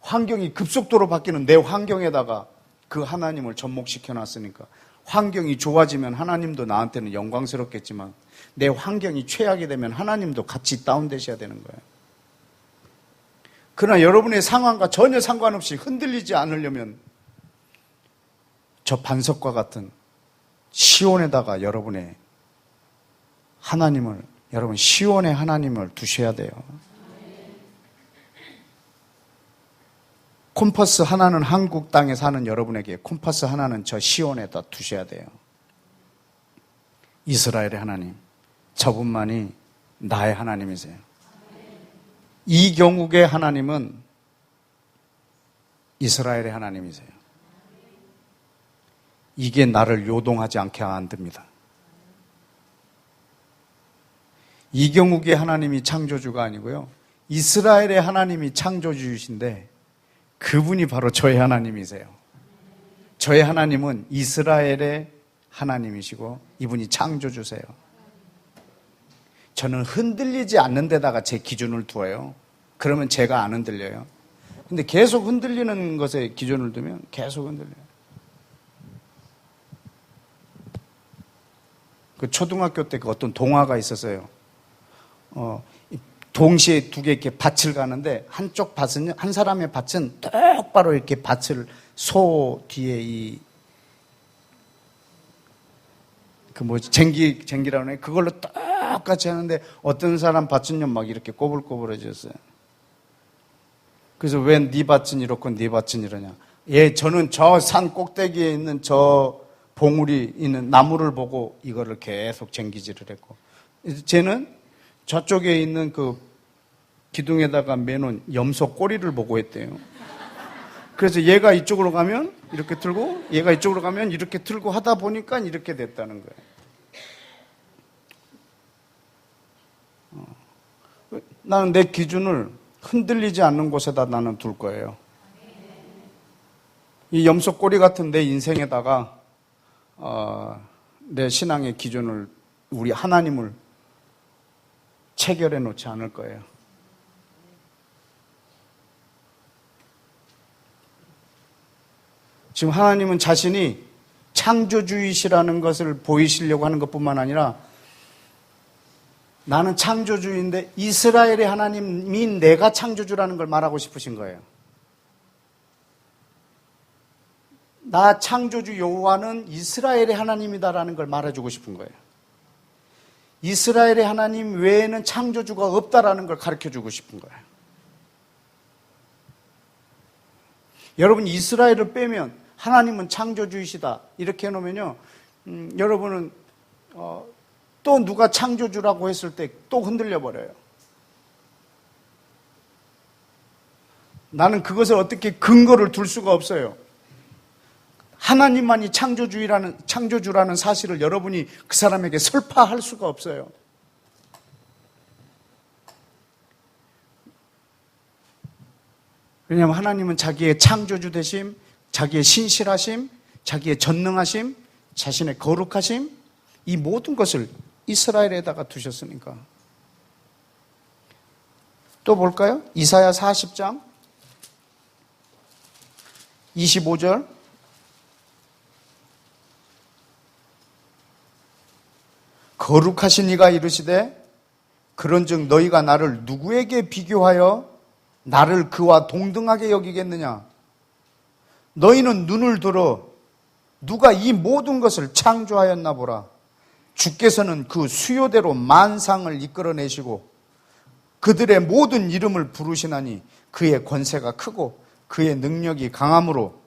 환경이 급속도로 바뀌는 내 환경에다가 그 하나님을 접목시켜 놨으니까 환경이 좋아지면 하나님도 나한테는 영광스럽겠지만 내 환경이 최악이 되면 하나님도 같이 다운되셔야 되는 거예요. 그러나 여러분의 상황과 전혀 상관없이 흔들리지 않으려면 저 반석과 같은 시온에다가 여러분 시온의 하나님을 두셔야 돼요. 콤파스 하나는 한국 땅에 사는 여러분에게, 콤파스 하나는 저 시온에다 두셔야 돼요. 이스라엘의 하나님, 저분만이 나의 하나님이세요. 이경욱의 하나님은 이스라엘의 하나님이세요. 이게 나를 요동하지 않게 만듭니다. 이경욱의 하나님이 창조주가 아니고요, 이스라엘의 하나님이 창조주이신데 그분이 바로 저의 하나님이세요. 저의 하나님은 이스라엘의 하나님이시고 이분이 창조주세요. 저는 흔들리지 않는 데다가 제 기준을 두어요. 그러면 제가 안 흔들려요. 근데 계속 흔들리는 것에 기준을 두면 계속 흔들려요. 그 초등학교 때 그 어떤 동화가 있었어요. 동시에 두 개 이렇게 밭을 가는데 한쪽 밭은, 한 사람의 밭은 똑바로 이렇게 밭을 소 뒤에 쟁기라고 해. 그걸로 똑같이 하는데 어떤 사람 밭은요 막 이렇게 꼬불꼬불해졌어요. 그래서 왜 네 밭은 이렇고 네 밭은 이러냐. 저는 저 산 꼭대기에 있는 저 봉우리 있는 나무를 보고 이거를 계속 쟁기질을 했고, 쟤는 저쪽에 있는 그 기둥에다가 매놓은 염소 꼬리를 보고 했대요. 그래서 얘가 이쪽으로 가면 이렇게 틀고 얘가 이쪽으로 가면 이렇게 틀고 하다 보니까 이렇게 됐다는 거예요. 나는 내 기준을 흔들리지 않는 곳에다 나는 둘 거예요. 이 염소꼬리 같은 내 인생에다가 내 신앙의 기준을, 우리 하나님을 체결해 놓지 않을 거예요. 지금 하나님은 자신이 창조주이시라는 것을 보이시려고 하는 것뿐만 아니라, 나는 창조주인데 이스라엘의 하나님이 내가 창조주라는 걸 말하고 싶으신 거예요. 나 창조주 여호와는 이스라엘의 하나님이다라는 걸 말해주고 싶은 거예요. 이스라엘의 하나님 외에는 창조주가 없다라는 걸 가르쳐주고 싶은 거예요. 여러분, 이스라엘을 빼면 하나님은 창조주이시다 이렇게 해놓으면요, 여러분은 또 누가 창조주라고 했을 때 또 흔들려 버려요. 나는 그것을 어떻게 근거를 둘 수가 없어요. 하나님만이 창조주라는 사실을 여러분이 그 사람에게 설파할 수가 없어요. 왜냐하면 하나님은 자기의 창조주 되심, 자기의 신실하심, 자기의 전능하심, 자신의 거룩하심, 이 모든 것을 이스라엘에다가 두셨으니까. 또 볼까요? 이사야 40장 25절. 거룩하신 이가 이르시되 그런즉 너희가 나를 누구에게 비교하여 나를 그와 동등하게 여기겠느냐? 너희는 눈을 들어 누가 이 모든 것을 창조하였나 보라. 주께서는 그 수요대로 만상을 이끌어내시고 그들의 모든 이름을 부르시나니 그의 권세가 크고 그의 능력이 강함으로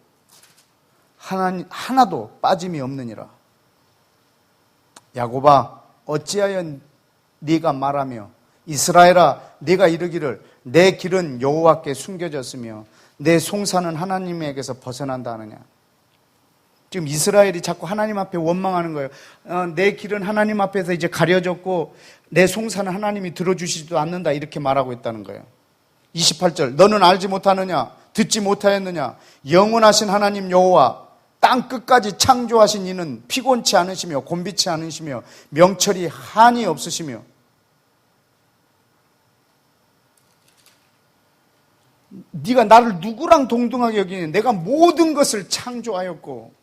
하나도 빠짐이 없느니라. 야곱아, 어찌하여 네가 말하며 이스라엘아, 네가 이르기를 내 길은 여호와께 숨겨졌으며 내 송사는 하나님에게서 벗어난다 하느냐. 지금 이스라엘이 자꾸 하나님 앞에 원망하는 거예요. 내 길은 하나님 앞에서 이제 가려졌고 내 송사는 하나님이 들어주시지도 않는다, 이렇게 말하고 있다는 거예요. 28절, 너는 알지 못하느냐? 듣지 못하였느냐? 영원하신 하나님 여호와 땅 끝까지 창조하신 이는 피곤치 않으시며 곤비치 않으시며 명철이 한이 없으시며. 네가 나를 누구랑 동등하게 여기니? 내가 모든 것을 창조하였고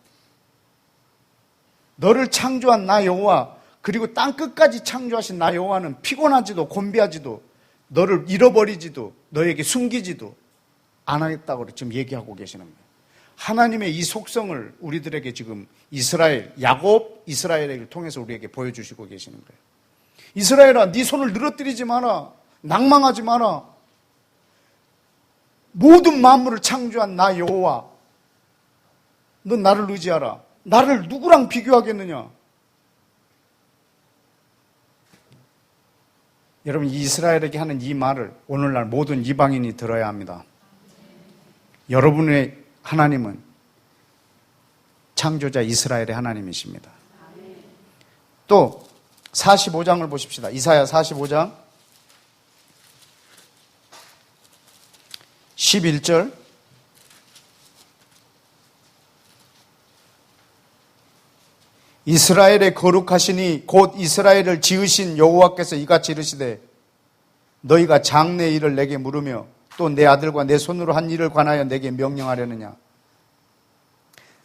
너를 창조한 나 여호와, 그리고 땅 끝까지 창조하신 나 여호와는 피곤하지도 곤비하지도 너를 잃어버리지도 너에게 숨기지도 안 하겠다고 지금 얘기하고 계시는 거예요. 하나님의 이 속성을 우리들에게 지금 야곱 이스라엘을 통해서 우리에게 보여주시고 계시는 거예요. 이스라엘아, 네 손을 늘어뜨리지 마라. 낭망하지 마라. 모든 만물을 창조한 나 여호와, 넌 나를 의지하라. 나를 누구랑 비교하겠느냐? 여러분, 이스라엘에게 하는 이 말을 오늘날 모든 이방인이 들어야 합니다. 여러분의 하나님은 창조자 이스라엘의 하나님이십니다. 또 45장을 보십시다. 이사야 45장 11절. 이스라엘의 거룩하시니 곧 이스라엘을 지으신 여호와께서 이같이 이르시되 너희가 장래 일을 내게 물으며 또 내 아들과 내 손으로 한 일을 관하여 내게 명령하려느냐?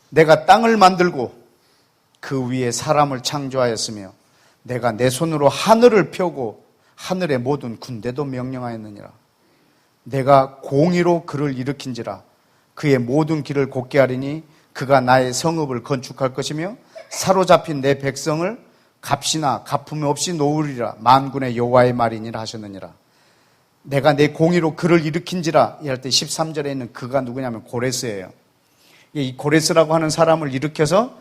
내가 땅을 만들고 그 위에 사람을 창조하였으며 내가 내 손으로 하늘을 펴고 하늘의 모든 군대도 명령하였느니라. 내가 공의로 그를 일으킨지라. 그의 모든 길을 곧게 하리니 그가 나의 성읍을 건축할 것이며 사로잡힌 내 백성을 값이나 갚음 없이 놓으리라. 만군의 여호와의 말이니라 하셨느니라. 내가 내 공의로 그를 일으킨지라. 이할 때 13절에 있는 그가 누구냐면 고레스예요. 이 고레스라고 하는 사람을 일으켜서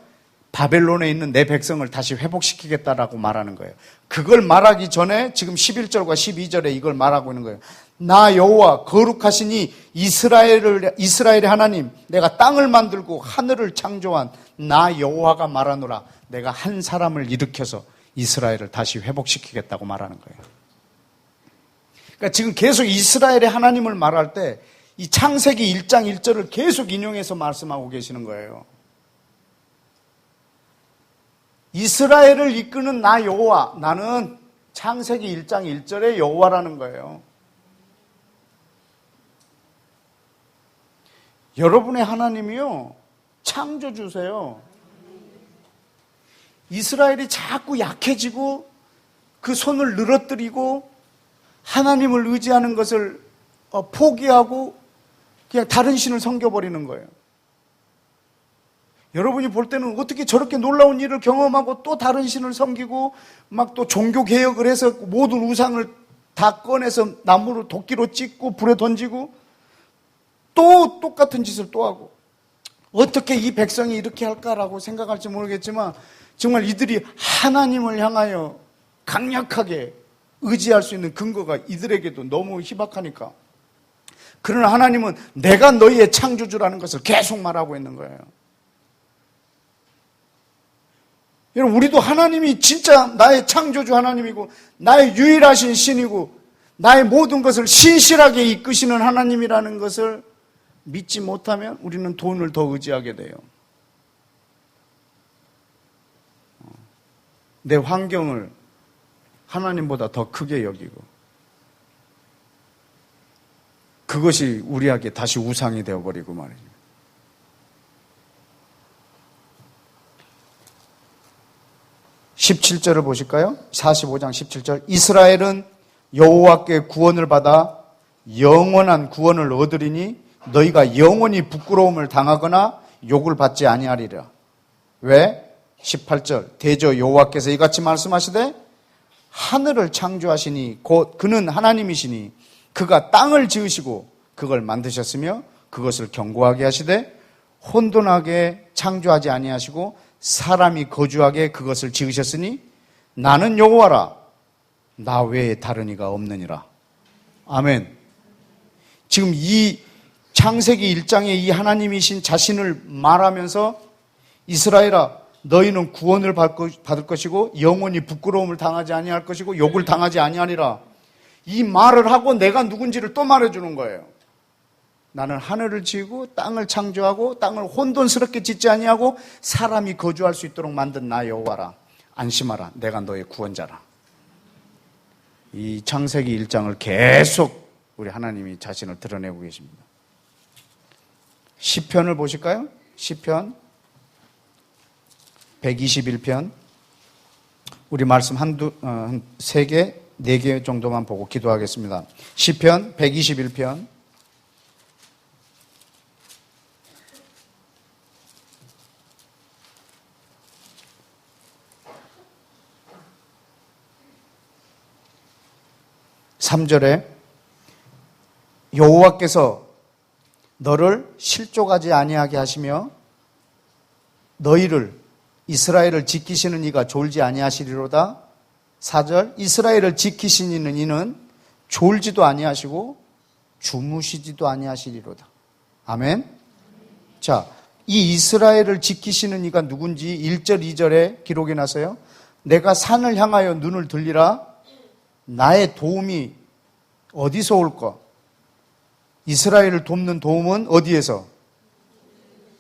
바벨론에 있는 내 백성을 다시 회복시키겠다라고 말하는 거예요. 그걸 말하기 전에 지금 11절과 12절에 이걸 말하고 있는 거예요. 나 여호와 거룩하시니 이스라엘의 하나님, 내가 땅을 만들고 하늘을 창조한 나 여호와가 말하노라. 내가 한 사람을 일으켜서 이스라엘을 다시 회복시키겠다고 말하는 거예요. 그러니까 지금 계속 이스라엘의 하나님을 말할 때 이 창세기 1장 1절을 계속 인용해서 말씀하고 계시는 거예요. 이스라엘을 이끄는 나 여호와, 나는 창세기 1장 1절의 여호와라는 거예요. 여러분의 하나님이요, 창조주세요. 이스라엘이 자꾸 약해지고 그 손을 늘어뜨리고 하나님을 의지하는 것을 포기하고 그냥 다른 신을 섬겨버리는 거예요. 여러분이 볼 때는 어떻게 저렇게 놀라운 일을 경험하고 또 다른 신을 섬기고 막 또 종교 개혁을 해서 모든 우상을 다 꺼내서 나무로 도끼로 찍고 불에 던지고 또 똑같은 짓을 또 하고, 어떻게 이 백성이 이렇게 할까라고 생각할지 모르겠지만 정말 이들이 하나님을 향하여 강력하게 의지할 수 있는 근거가 이들에게도 너무 희박하니까. 그러나 하나님은 내가 너희의 창조주라는 것을 계속 말하고 있는 거예요. 여러분, 우리도 하나님이 진짜 나의 창조주 하나님이고 나의 유일하신 신이고 나의 모든 것을 신실하게 이끄시는 하나님이라는 것을 믿지 못하면 우리는 돈을 더 의지하게 돼요. 내 환경을 하나님보다 더 크게 여기고, 그것이 우리에게 다시 우상이 되어버리고 말이죠. (17절을) 보실까요? 45장 17절. 이스라엘은 여호와께 구원을 받아 영원한 구원을 얻으리니 너희가 영원히 부끄러움을 당하거나 욕을 받지 아니하리라. 왜? 18절. 대저 여호와께서 이같이 말씀하시되 하늘을 창조하시니 곧 그는 하나님이시니 그가 땅을 지으시고 그걸 만드셨으며 그것을 견고하게 하시되 혼돈하게 창조하지 아니하시고 사람이 거주하게 그것을 지으셨으니 나는 여호와라 나 외에 다른 이가 없느니라. 아멘. 지금 이 창세기 1장에 이 하나님이신 자신을 말하면서 이스라엘아 너희는 구원을 받을 것이고 영원히 부끄러움을 당하지 아니할 것이고 욕을 당하지 아니하리라. 이 말을 하고 내가 누군지를 또 말해주는 거예요. 나는 하늘을 지으고 땅을 창조하고 땅을 혼돈스럽게 짓지 아니하고 사람이 거주할 수 있도록 만든 나 여호와라. 안심하라. 내가 너의 구원자라. 이 창세기 1장을 계속 우리 하나님이 자신을 드러내고 계십니다. 시편을 보실까요? 시편 121편. 우리 말씀 세 개, 네 개 정도만 보고 기도하겠습니다. 시편 121편. (3절에) 여호와께서 너를 실족하지 아니하게 하시며 너희를 이스라엘을 지키시는 이가 졸지 아니하시리로다. 4절 이스라엘을 지키시는 이는 졸지도 아니하시고 주무시지도 아니하시리로다. 아멘. 자, 이 이스라엘을 지키시는 이가 누군지 1절 2절에 기록이 나서요. 내가 산을 향하여 눈을 들리라. 나의 도움이 어디서 올까? 이스라엘을 돕는 도움은 어디에서?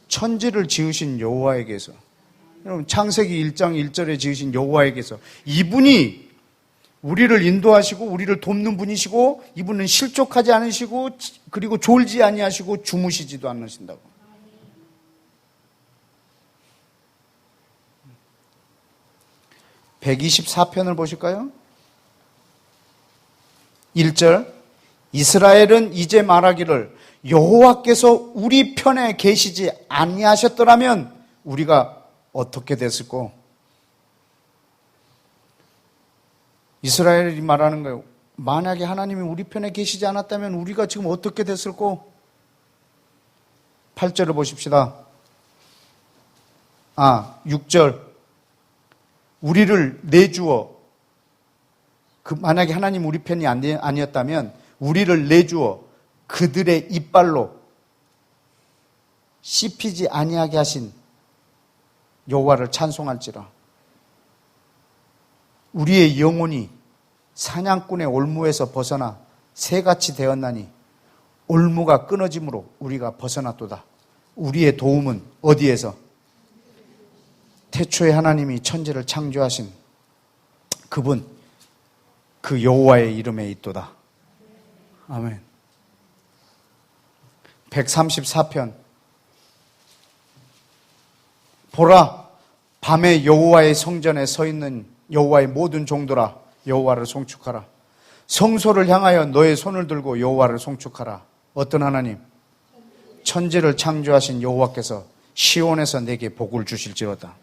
천지를 지으신 여호와에게서. 여러분, 창세기 1장 1절에 지으신 여호와에게서. 이분이 우리를 인도하시고 우리를 돕는 분이시고 이분은 실족하지 않으시고 그리고 졸지 아니하시고 주무시지도 않으신다고. (124편을) 보실까요? 1절 이스라엘은 이제 말하기를 여호와께서 우리 편에 계시지 아니하셨더라면 우리가 어떻게 됐을꼬? 이스라엘이 말하는 거예요. 만약에 하나님이 우리 편에 계시지 않았다면 우리가 지금 어떻게 됐을꼬? 8절을 보십시다. 6절 우리를 내주어 만약에 하나님 우리 편이 아니었다면 우리를 내주어 그들의 이빨로 씹히지 아니하게 하신 여호와를 찬송할지라. 우리의 영혼이 사냥꾼의 올무에서 벗어나 새같이 되었나니 올무가 끊어짐으로 우리가 벗어났도다. 우리의 도움은 어디에서? 태초에 하나님이 천지를 창조하신 그분, 그 여호와의 이름에 있도다. 아멘. 134편. 보라, 밤에 여호와의 성전에 서 있는 여호와의 모든 종들아, 여호와를 송축하라. 성소를 향하여 너의 손을 들고 여호와를 송축하라. 어떤 하나님? 천지를 창조하신 여호와께서 시온에서 내게 복을 주실지로다.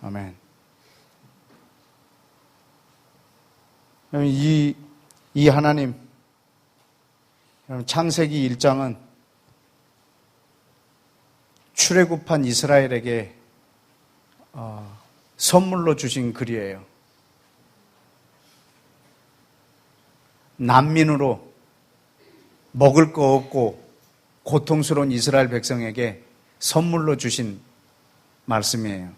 아멘. 이 하나님, 창세기 1장은 출애굽한 이스라엘에게 선물로 주신 글이에요. 난민으로 먹을 거 없고 고통스러운 이스라엘 백성에게 선물로 주신 말씀이에요.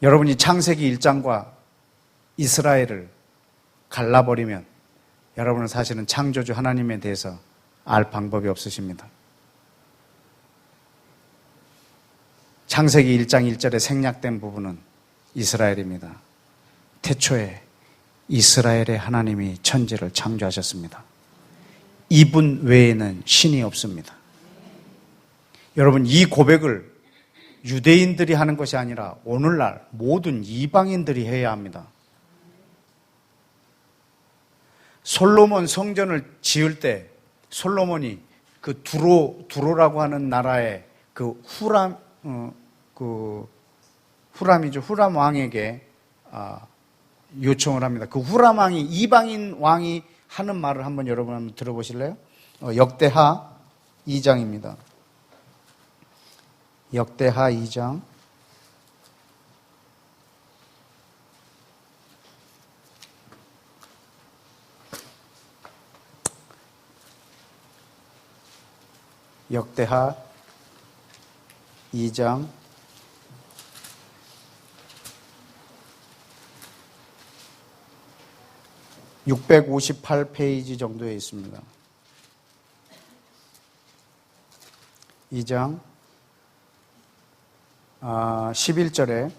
여러분이 창세기 1장과 이스라엘을 갈라버리면 여러분은 사실은 창조주 하나님에 대해서 알 방법이 없으십니다. 창세기 1장 1절에 생략된 부분은 이스라엘입니다. 태초에 이스라엘의 하나님이 천지를 창조하셨습니다. 이분 외에는 신이 없습니다. 여러분, 이 고백을 유대인들이 하는 것이 아니라 오늘날 모든 이방인들이 해야 합니다. 솔로몬 성전을 지을 때 솔로몬이 그 두로라고 하는 나라의 후람이죠. 후람 왕에게 요청을 합니다. 그 후람 왕이, 이방인 왕이 하는 말을 여러분 한번 들어보실래요? 역대하 2장입니다. 역대하 2장. 역대하 2장 658페이지 정도에 있습니다. 2장 11절에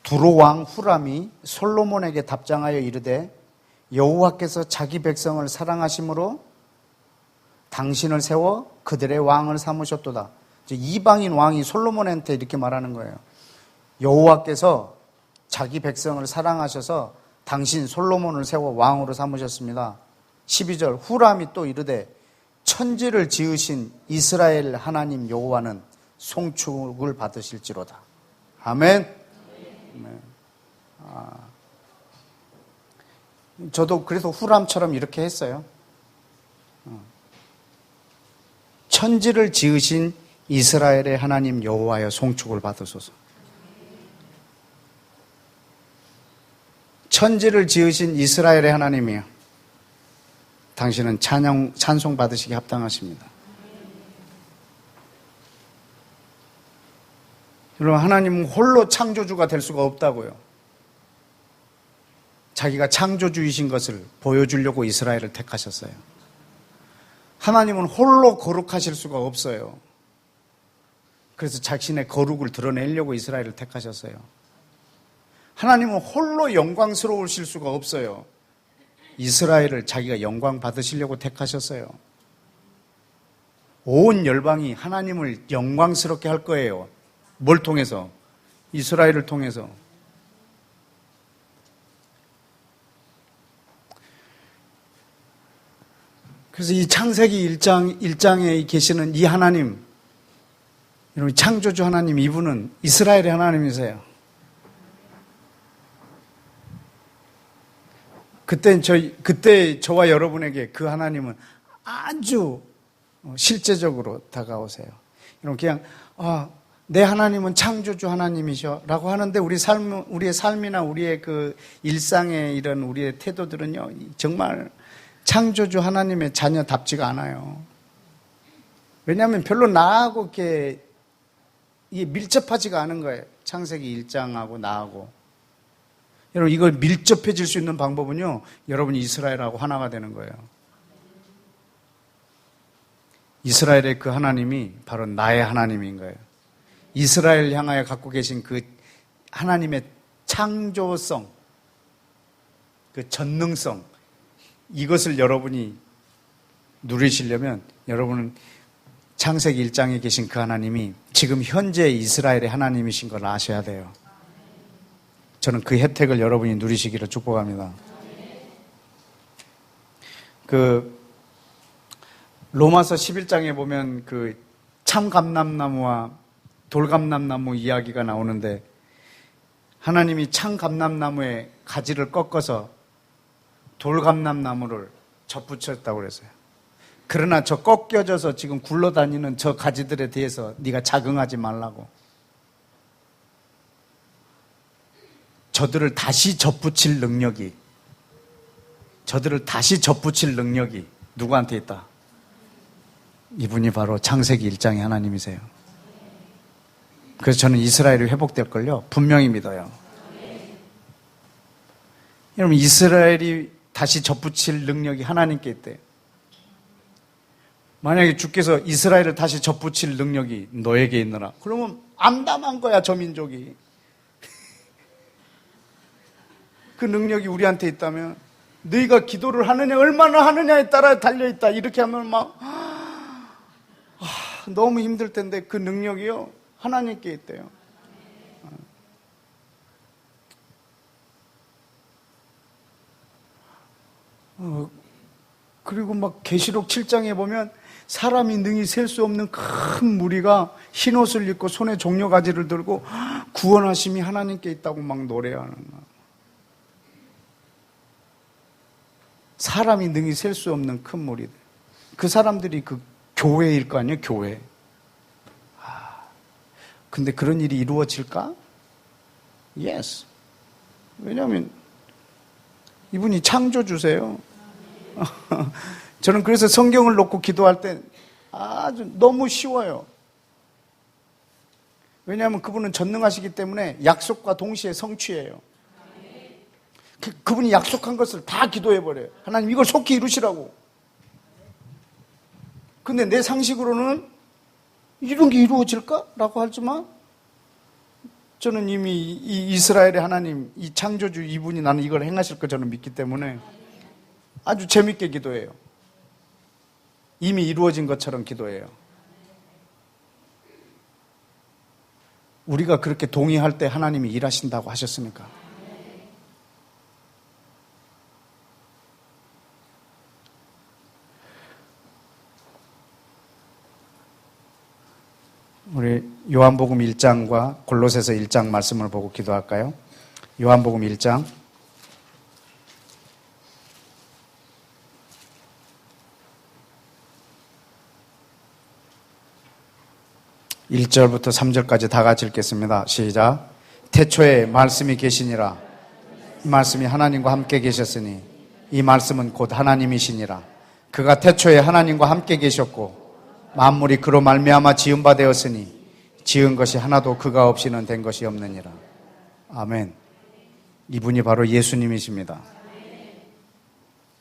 두로 왕 후람이 솔로몬에게 답장하여 이르되 여호와께서 자기 백성을 사랑하심으로 당신을 세워 그들의 왕을 삼으셨도다. 이방인 왕이 솔로몬한테 이렇게 말하는 거예요. 여호와께서 자기 백성을 사랑하셔서 당신 솔로몬을 세워 왕으로 삼으셨습니다. 12절 후람이 또 이르되 천지를 지으신 이스라엘 하나님 여호와는 송축을 받으실지로다. 아멘. 저도 그래서 후람처럼 이렇게 했어요. 천지를 지으신 이스라엘의 하나님 여호와여 송축을 받으소서. 천지를 지으신 이스라엘의 하나님이여, 당신은 찬송 받으시기 합당하십니다. 여러분, 하나님은 홀로 창조주가 될 수가 없다고요. 자기가 창조주이신 것을 보여주려고 이스라엘을 택하셨어요. 하나님은 홀로 거룩하실 수가 없어요. 그래서 자신의 거룩을 드러내려고 이스라엘을 택하셨어요. 하나님은 홀로 영광스러우실 수가 없어요. 이스라엘을 자기가 영광 받으시려고 택하셨어요. 온 열방이 하나님을 영광스럽게 할 거예요. 뭘 통해서? 이스라엘을 통해서. 그래서 이 창세기 1장에 계시는 이 하나님, 여러분, 창조주 하나님, 이분은 이스라엘의 하나님이세요. 그때 저와 여러분에게 그 하나님은 아주 실제적으로 다가오세요. 여러분, 그냥 내 하나님은 창조주 하나님이셔 라고 하는데 우리의 삶이나 우리의 그 일상의 이런 우리의 태도들은요, 정말 창조주 하나님의 자녀답지가 않아요. 왜냐하면 별로 나하고 이렇게 밀접하지가 않은 거예요. 창세기 1장하고 나하고. 여러분, 이걸 밀접해질 수 있는 방법은요, 여러분이 이스라엘하고 하나가 되는 거예요. 이스라엘의 그 하나님이 바로 나의 하나님인 거예요. 이스라엘 향하여 갖고 계신 그 하나님의 창조성, 그 전능성, 이것을 여러분이 누리시려면 여러분은 창세기 1장에 계신 그 하나님이 지금 현재 이스라엘의 하나님이신 걸 아셔야 돼요. 저는 그 혜택을 여러분이 누리시기를 축복합니다. 그 로마서 11장에 보면 그 참감람나무와 돌감람나무 이야기가 나오는데 하나님이 참감람나무의 가지를 꺾어서 돌감람나무를 접붙였다고 그랬어요. 그러나 저 꺾여져서 지금 굴러다니는 저 가지들에 대해서 네가 자긍하지 말라고. 저들을 다시 접붙일 능력이 누구한테 있다? 이분이 바로 창세기 1장의 하나님이세요. 그래서 저는 이스라엘이 회복될걸요 분명히 믿어요. 여러분, 이스라엘이 다시 접붙일 능력이 하나님께 있대요. 만약에 주께서 이스라엘을 다시 접붙일 능력이 너에게 있느라, 그러면 암담한 거야, 저 민족이. 그 능력이 우리한테 있다면 너희가 기도를 하느냐 얼마나 하느냐에 따라 달려있다 이렇게 하면 막 너무 힘들 텐데 그 능력이요 하나님께 있대요. 그리고 막 계시록 7장에 보면 사람이 능히 셀 수 없는 큰 무리가 흰 옷을 입고 손에 종려가지를 들고 구원하심이 하나님께 있다고 막 노래하는 거야. 사람이 능히 셀 수 없는 큰 무리들. 그 사람들이 그 교회일 거 아니에요, 교회. 근데 그런 일이 이루어질까? Yes. 왜냐하면 이분이 창조주세요. 저는 그래서 성경을 놓고 기도할 때 아주 너무 쉬워요. 왜냐하면 그분은 전능하시기 때문에 약속과 동시에 성취해요. 그분이 약속한 것을 다 기도해버려요. 하나님 이걸 속히 이루시라고. 근데 내 상식으로는 이런 게 이루어질까? 라고 하지만 저는 이미 이 이스라엘의 하나님, 이 창조주 이분이 나는 이걸 행하실 거 저는 믿기 때문에 아주 재밌게 기도해요. 이미 이루어진 것처럼 기도해요. 우리가 그렇게 동의할 때 하나님이 일하신다고 하셨으니까. 우리 요한복음 1장과 골로새서 1장 말씀을 보고 기도할까요? 요한복음 1장 1절부터 3절까지 다 같이 읽겠습니다. 시작. 태초에 말씀이 계시니라. 이 말씀이 하나님과 함께 계셨으니 이 말씀은 곧 하나님이시니라. 그가 태초에 하나님과 함께 계셨고 만물이 그로 말미암아 지은 바 되었으니 지은 것이 하나도 그가 없이는 된 것이 없느니라. 아멘. 이분이 바로 예수님이십니다.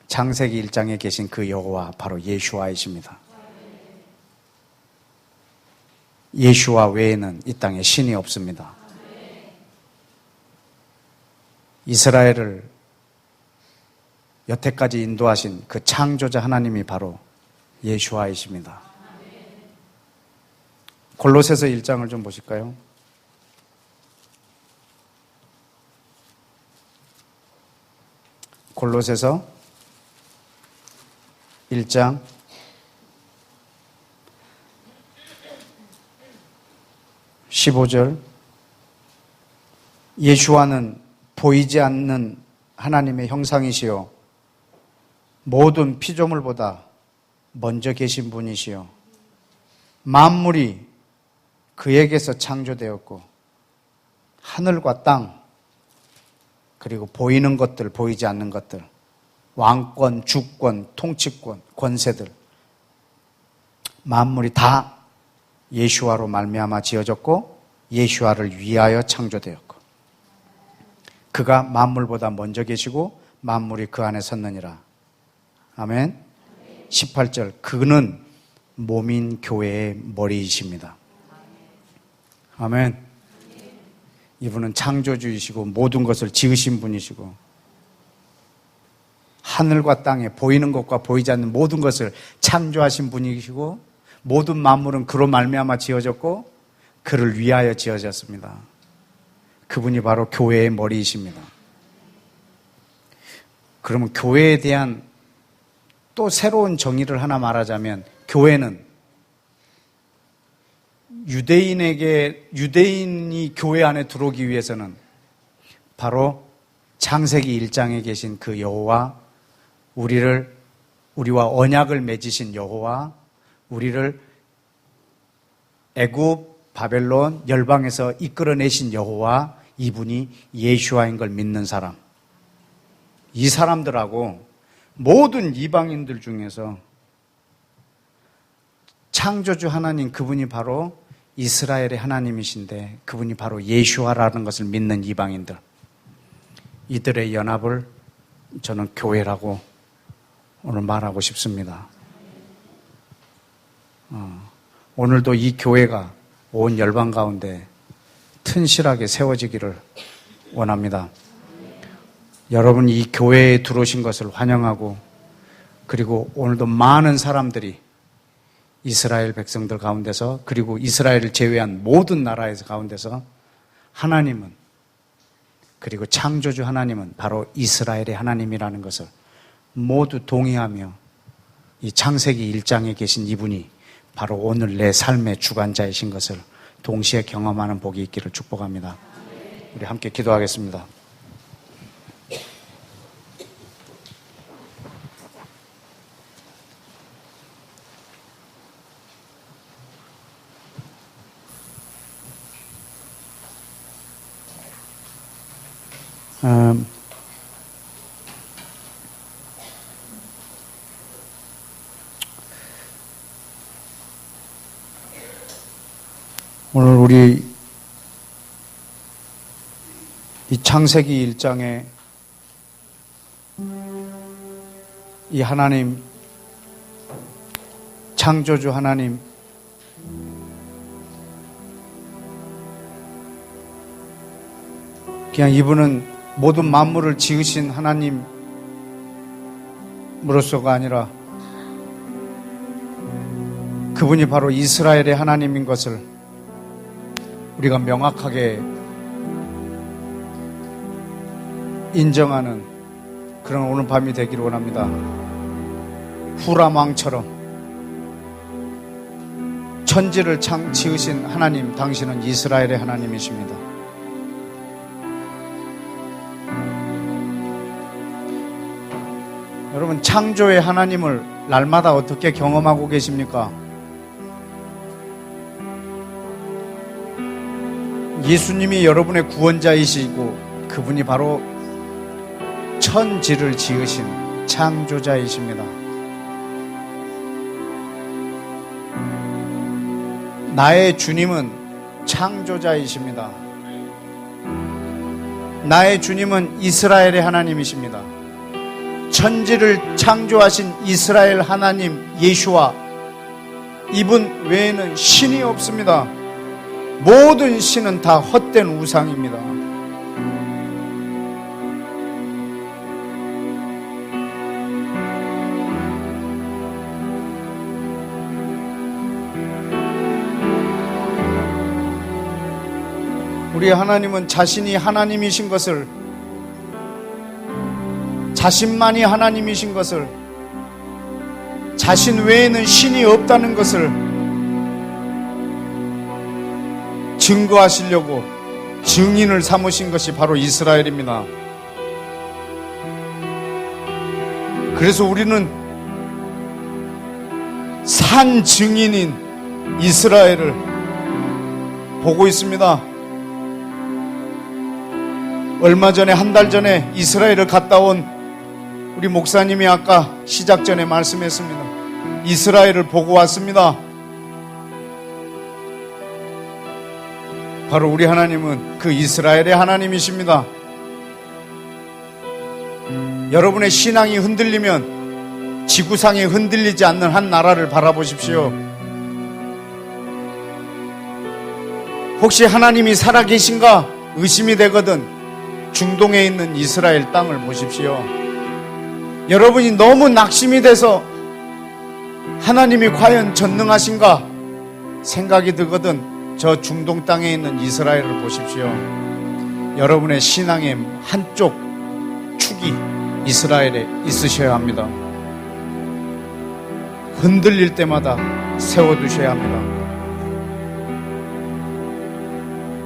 창세기 1장에 계신 그 여호와 바로 예수와이십니다. 예수와 외에는 이 땅에 신이 없습니다. 이스라엘을 여태까지 인도하신 그 창조자 하나님이 바로 예수와이십니다. 골로새서 1장을 좀 보실까요? 골로새서 1장 15절. 예수와는 보이지 않는 하나님의 형상이시요 모든 피조물보다 먼저 계신 분이시요 만물이 그에게서 창조되었고 하늘과 땅 그리고 보이는 것들 보이지 않는 것들 왕권, 주권, 통치권, 권세들 만물이 다 예수와로 말미암아 지어졌고 예수와를 위하여 창조되었고 그가 만물보다 먼저 계시고 만물이 그 안에 섰느니라. 아멘. 18절, 그는 몸인 교회의 머리이십니다. 아멘. 이분은 창조주이시고 모든 것을 지으신 분이시고 하늘과 땅에 보이는 것과 보이지 않는 모든 것을 창조하신 분이시고 모든 만물은 그로 말미암아 지어졌고 그를 위하여 지어졌습니다. 그분이 바로 교회의 머리이십니다. 그러면 교회에 대한 또 새로운 정의를 하나 말하자면 교회는 유대인이 교회 안에 들어오기 위해서는 바로 창세기 1장에 계신 그 여호와, 우리와 언약을 맺으신 여호와, 우리를 애굽, 바벨론, 열방에서 이끌어내신 여호와, 이분이 예수와인 걸 믿는 사람. 이 사람들하고 모든 이방인들 중에서 창조주 하나님, 그분이 바로 이스라엘의 하나님이신데 그분이 바로 예수와라는 것을 믿는 이방인들, 이들의 연합을 저는 교회라고 오늘 말하고 싶습니다. 오늘도 이 교회가 온 열방 가운데 튼실하게 세워지기를 원합니다. 여러분, 이 교회에 들어오신 것을 환영하고, 그리고 오늘도 많은 사람들이 이스라엘 백성들 가운데서, 그리고 이스라엘을 제외한 모든 나라에서 가운데서 하나님은, 그리고 창조주 하나님은 바로 이스라엘의 하나님이라는 것을 모두 동의하며 이 창세기 1장에 계신 이분이 바로 오늘 내 삶의 주관자이신 것을 동시에 경험하는 복이 있기를 축복합니다. 우리 함께 기도하겠습니다. 오늘 우리 이 창세기 1장에 이 하나님, 창조주 하나님, 그냥 이분은 모든 만물을 지으신 하나님으로서가 아니라 그분이 바로 이스라엘의 하나님인 것을 우리가 명확하게 인정하는 그런 오늘 밤이 되기를 원합니다. 후람왕처럼 천지를 지으신 하나님, 당신은 이스라엘의 하나님이십니다. 여러분, 창조의 하나님을 날마다 어떻게 경험하고 계십니까? 예수님이 여러분의 구원자이시고 그분이 바로 천지를 지으신 창조자이십니다. 나의 주님은 창조자이십니다. 나의 주님은 이스라엘의 하나님이십니다. 천지를 창조하신 이스라엘 하나님 예수와 이분 외에는 신이 없습니다. 모든 신은 다 헛된 우상입니다. 우리 하나님은 자신이 하나님이신 것을, 자신만이 하나님이신 것을, 자신 외에는 신이 없다는 것을 증거하시려고 증인을 삼으신 것이 바로 이스라엘입니다. 그래서 우리는 산 증인인 이스라엘을 보고 있습니다. 얼마 전에, 한 달 전에 이스라엘을 갔다 온 우리 목사님이 아까 시작 전에 말씀했습니다. 이스라엘을 보고 왔습니다. 바로 우리 하나님은 그 이스라엘의 하나님이십니다. 여러분의 신앙이 흔들리면 지구상에 흔들리지 않는 한 나라를 바라보십시오. 혹시 하나님이 살아계신가 의심이 되거든 중동에 있는 이스라엘 땅을 보십시오. 여러분이 너무 낙심이 돼서 하나님이 과연 전능하신가 생각이 들거든 저 중동 땅에 있는 이스라엘을 보십시오. 여러분의 신앙의 한쪽 축이 이스라엘에 있으셔야 합니다. 흔들릴 때마다 세워두셔야 합니다.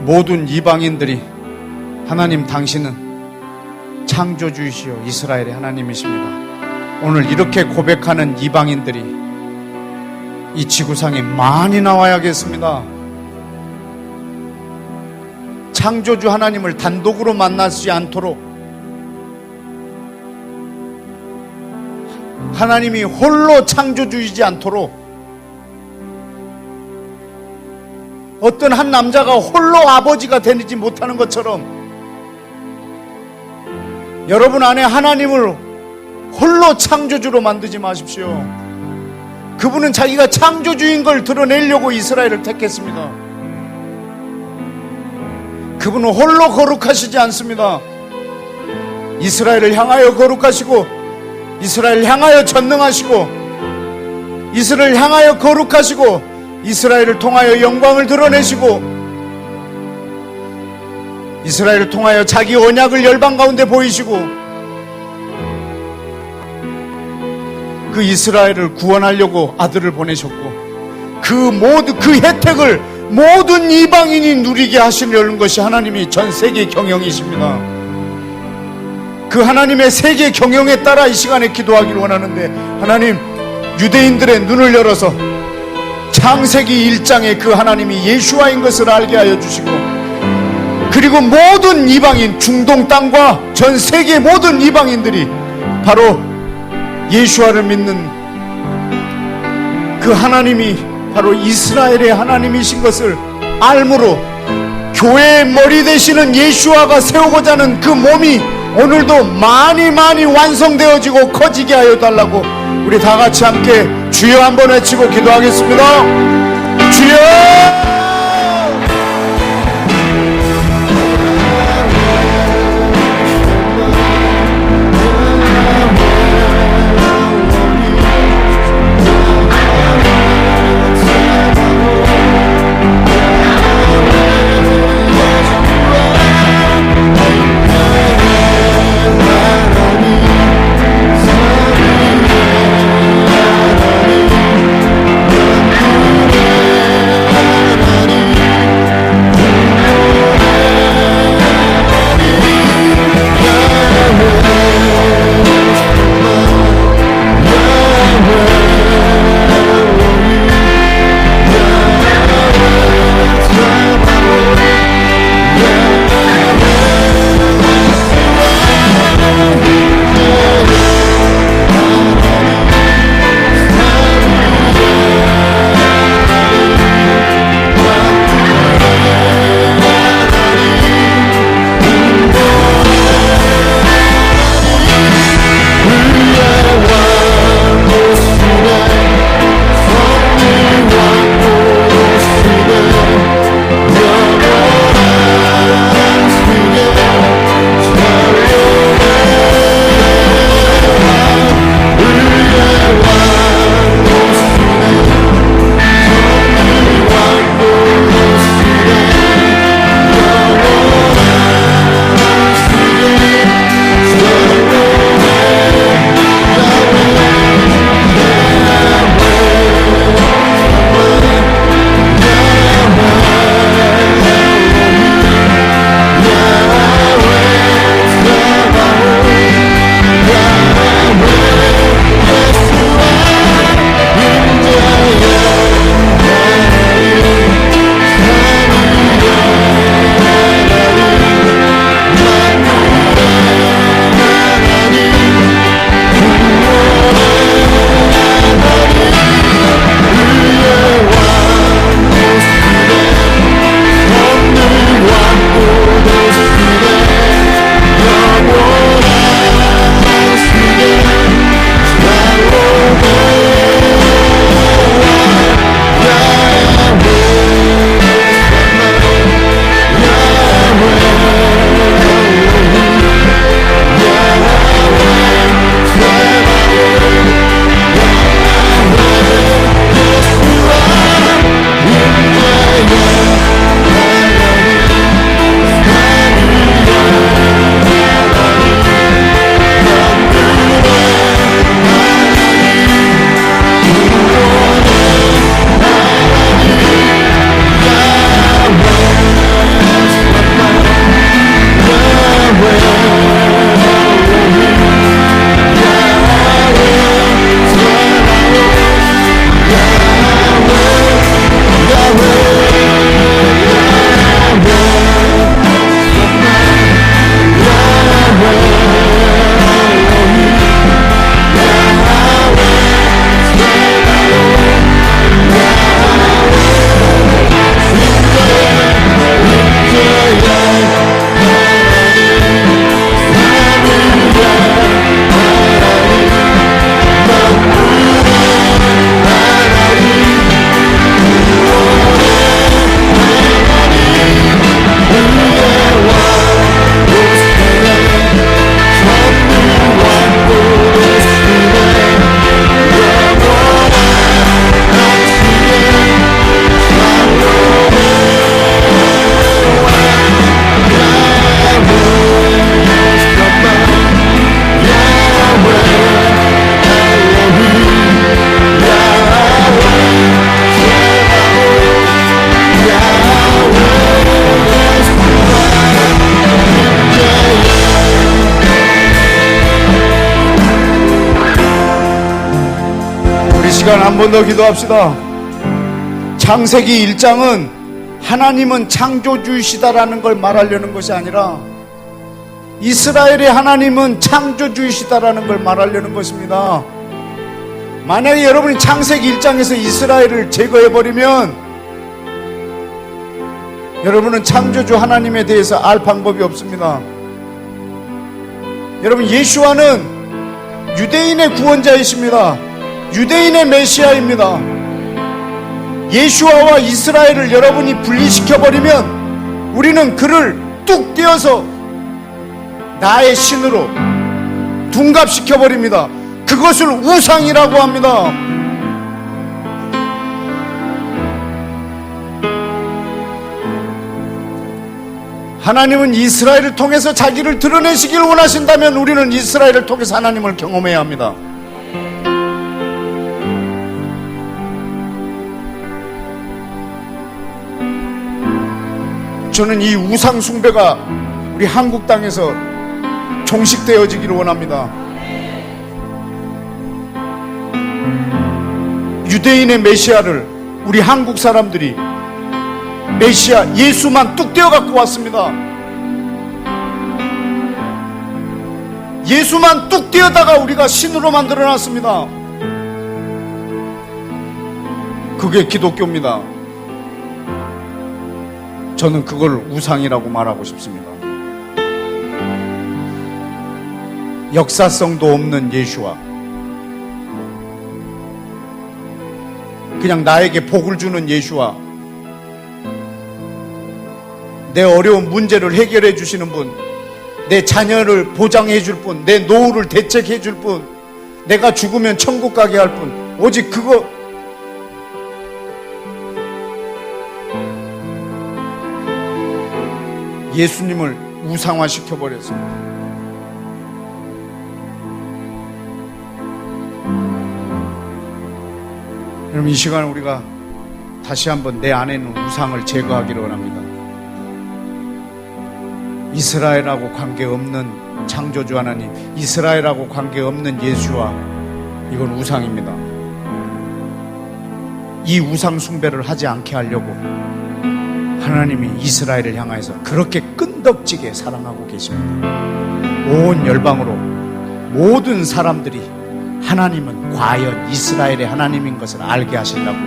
모든 이방인들이 하나님 당신은 창조주이시오 이스라엘의 하나님이십니다. 오늘 이렇게 고백하는 이방인들이 이 지구상에 많이 나와야겠습니다. 창조주 하나님을 단독으로 만나지 않도록 하나님이 홀로 창조주이지 않도록 어떤 한 남자가 홀로 아버지가 되지 못하는 것처럼 여러분 안에 하나님을 홀로 창조주로 만들지 마십시오. 그분은 자기가 창조주인 걸 드러내려고 이스라엘을 택했습니다. 그분은 홀로 거룩하시지 않습니다. 이스라엘을 향하여 거룩하시고 이스라엘을 향하여 전능하시고 이스라엘을 향하여 거룩하시고 이스라엘을 통하여 영광을 드러내시고 이스라엘을 통하여 자기 언약을 열방 가운데 보이시고 그 이스라엘을 구원하려고 아들을 보내셨고 그 혜택을 모든 이방인이 누리게 하시려는 것이 하나님이 전 세계 경영이십니다. 그 하나님의 세계 경영에 따라 이 시간에 기도하기를 원하는데 하나님 유대인들의 눈을 열어서 창세기 1장에 그 하나님이 예수와인 것을 알게 하여 주시고 그리고 모든 이방인 중동 땅과 전 세계 모든 이방인들이 바로 예수와를 믿는 그 하나님이 바로 이스라엘의 하나님이신 것을 알므로 교회의 머리 되시는 예수와가 세우고자 하는 그 몸이 오늘도 많이 완성되어지고 커지게 하여 달라고 우리 다 같이 함께 주여 한번 외치고 기도하겠습니다. 주여! 시간 한 번 더 기도합시다. 창세기 1장은 하나님은 창조주이시다라는 걸 말하려는 것이 아니라 이스라엘의 하나님은 창조주이시다라는 걸 말하려는 것입니다. 만약에 여러분이 창세기 1장에서 이스라엘을 제거해버리면 여러분은 창조주 하나님에 대해서 알 방법이 없습니다. 여러분, 예수와는 유대인의 구원자이십니다. 유대인의 메시아입니다. 예수와와 이스라엘을 여러분이 분리시켜버리면 우리는 그를 뚝 떼어서 나의 신으로 둔갑시켜버립니다. 그것을 우상이라고 합니다. 하나님은 이스라엘을 통해서 자기를 드러내시길 원하신다면 우리는 이스라엘을 통해서 하나님을 경험해야 합니다. 저는 이 우상 숭배가 우리 한국 땅에서 종식되어지기를 원합니다. 유대인의 메시아를 우리 한국 사람들이 메시아 예수만 뚝 떼어 갖고 왔습니다. 예수만 뚝 떼어다가 우리가 신으로 만들어 놨습니다. 그게 기독교입니다. 저는 그걸 우상이라고 말하고 싶습니다. 역사성도 없는 예수와 그냥 나에게 복을 주는 예수와 내 어려운 문제를 해결해 주시는 분, 내 자녀를 보장해 줄 분, 내 노후를 대책해 줄 분, 내가 죽으면 천국 가게 할 분, 오직 그거 예수님을 우상화시켜버렸습니다. 여러분, 이 시간 우리가 다시 한번 내 안에 있는 우상을 제거하기를 원합니다. 이스라엘하고 관계없는 창조주 하나님, 이스라엘하고 관계없는 예수와 이건 우상입니다. 이 우상 숭배를 하지 않게 하려고 하나님이 이스라엘을 향하여서 그렇게 끈덕지게 사랑하고 계십니다. 온 열방으로 모든 사람들이 하나님은 과연 이스라엘의 하나님인 것을 알게 하시려고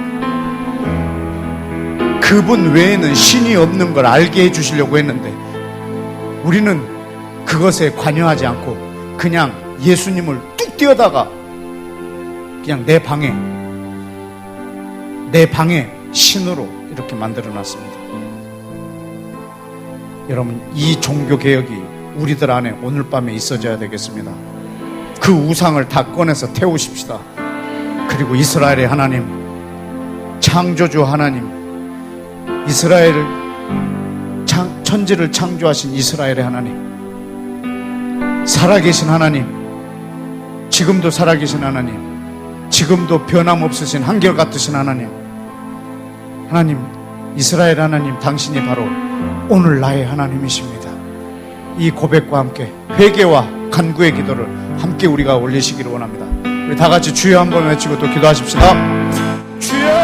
그분 외에는 신이 없는 걸 알게 해주시려고 했는데 우리는 그것에 관여하지 않고 그냥 예수님을 뚝 띄어다가 그냥 내 방에 신으로 이렇게 만들어놨습니다. 여러분, 이 종교개혁이 우리들 안에 오늘 밤에 있어져야 되겠습니다. 그 우상을 다 꺼내서 태우십시다. 그리고 이스라엘의 하나님, 창조주 하나님, 이스라엘을 천지를 창조하신 이스라엘의 하나님, 살아계신 하나님, 지금도 살아계신 하나님, 지금도 변함없으신 한결같으신 하나님, 하나님, 이스라엘 하나님, 당신이 바로 오늘 나의 하나님이십니다. 이 고백과 함께 회개와 간구의 기도를 함께 우리가 올리시기를 원합니다. 우리 다 같이 주여 한번 외치고 또 기도하십시다. 주여!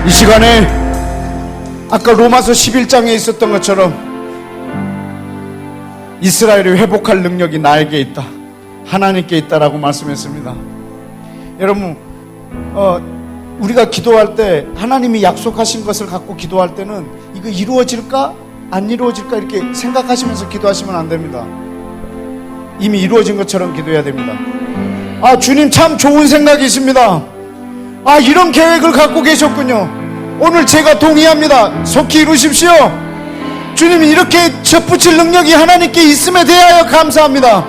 이 시간에 아까 로마서 11장에 있었던 것처럼 이스라엘이 회복할 능력이 나에게 있다, 하나님께 있다라고 말씀했습니다. 여러분, 우리가 기도할 때 하나님이 약속하신 것을 갖고 기도할 때는 이거 이루어질까 안 이루어질까 이렇게 생각하시면서 기도하시면 안 됩니다. 이미 이루어진 것처럼 기도해야 됩니다. 아, 주님 참 좋은 생각이십니다. 아, 이런 계획을 갖고 계셨군요. 오늘 제가 동의합니다. 속히 이루십시오. 주님이 이렇게 접붙일 능력이 하나님께 있음에 대하여 감사합니다.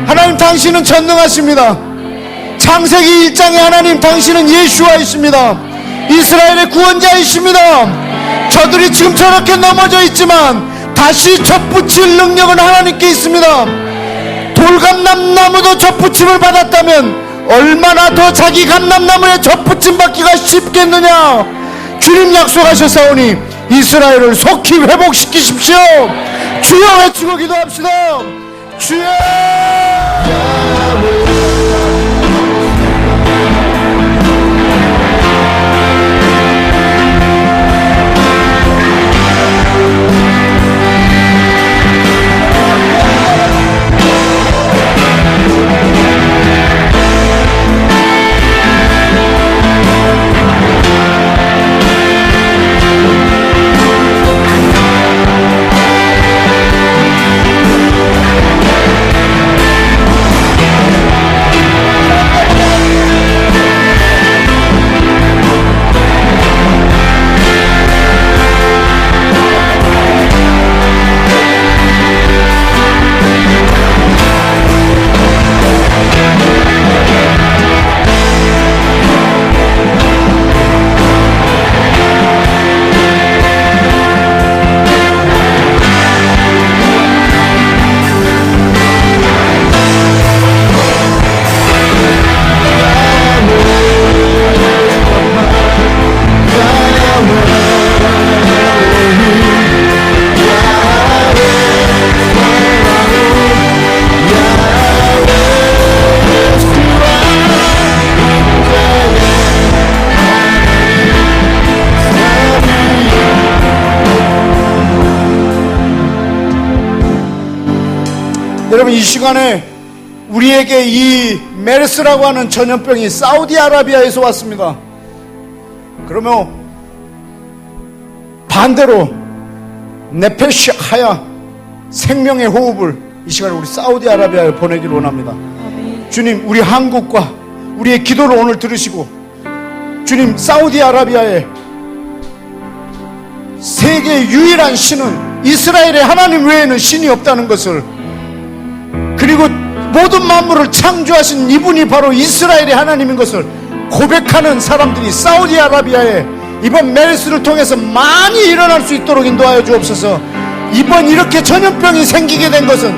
하나님, 당신은 전능하십니다. 창세기 1장에 하나님, 당신은 예수와이십니다. 이스라엘의 구원자이십니다. 저들이 지금 저렇게 넘어져 있지만 다시 접붙일 능력은 하나님께 있습니다. 돌감람나무도 접붙임을 받았다면 얼마나 더 자기 감람나무에 접붙임 받기가 쉽겠느냐. 주님 약속하셨사오니 이스라엘을 속히 회복시키십시오. 주여 외치고 기도합시다. 주여. 여러분, 이 시간에 우리에게 이 메르스라고 하는 전염병이 사우디아라비아에서 왔습니다. 그러면 반대로 네페시 하야, 생명의 호흡을 이 시간에 우리 사우디아라비아에 보내기를 원합니다. 주님, 우리 한국과 우리의 기도를 오늘 들으시고, 주님, 사우디아라비아에 세계 유일한 신은 이스라엘의 하나님 외에는 신이 없다는 것을, 그리고 모든 만물을 창조하신 이분이 바로 이스라엘의 하나님인 것을 고백하는 사람들이 사우디아라비아에 이번 메르스를 통해서 많이 일어날 수 있도록 인도하여 주옵소서. 이번 이렇게 전염병이 생기게 된 것은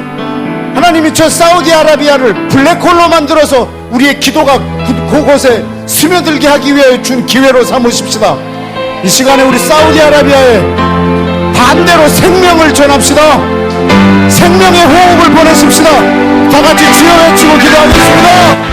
하나님이 저 사우디아라비아를 블랙홀로 만들어서 우리의 기도가 그곳에 스며들게 하기 위하여 준 기회로 삼으십시다. 이 시간에 우리 사우디아라비아에 반대로 생명을 전합시다. 생명의 호흡을 보내십시다. 다같이 주여 외치고 기도하겠습니다.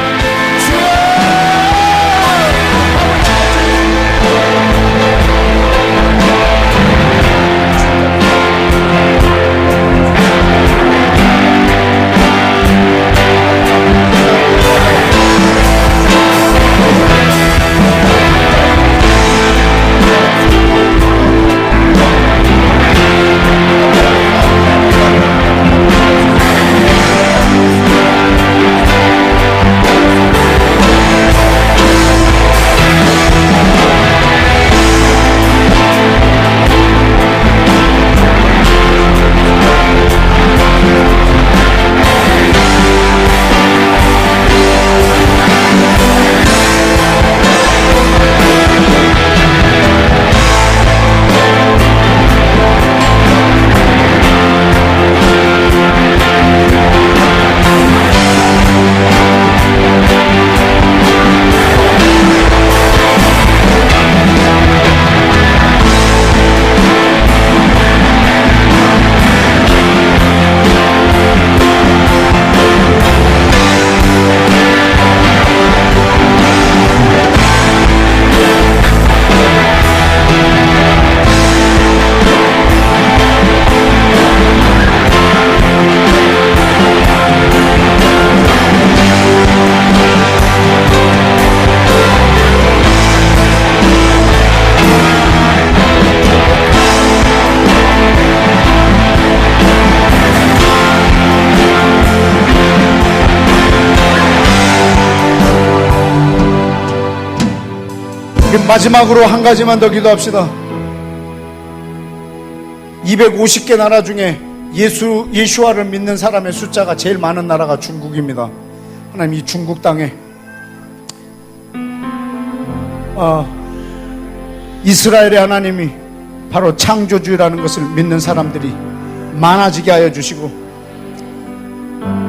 마지막으로 한 가지만 더 기도합시다. 250개 나라 중에 예수와를 믿는 사람의 숫자가 제일 많은 나라가 중국입니다. 하나님, 이 중국 땅에 이스라엘의 하나님이 바로 창조주라는 것을 믿는 사람들이 많아지게 하여 주시고,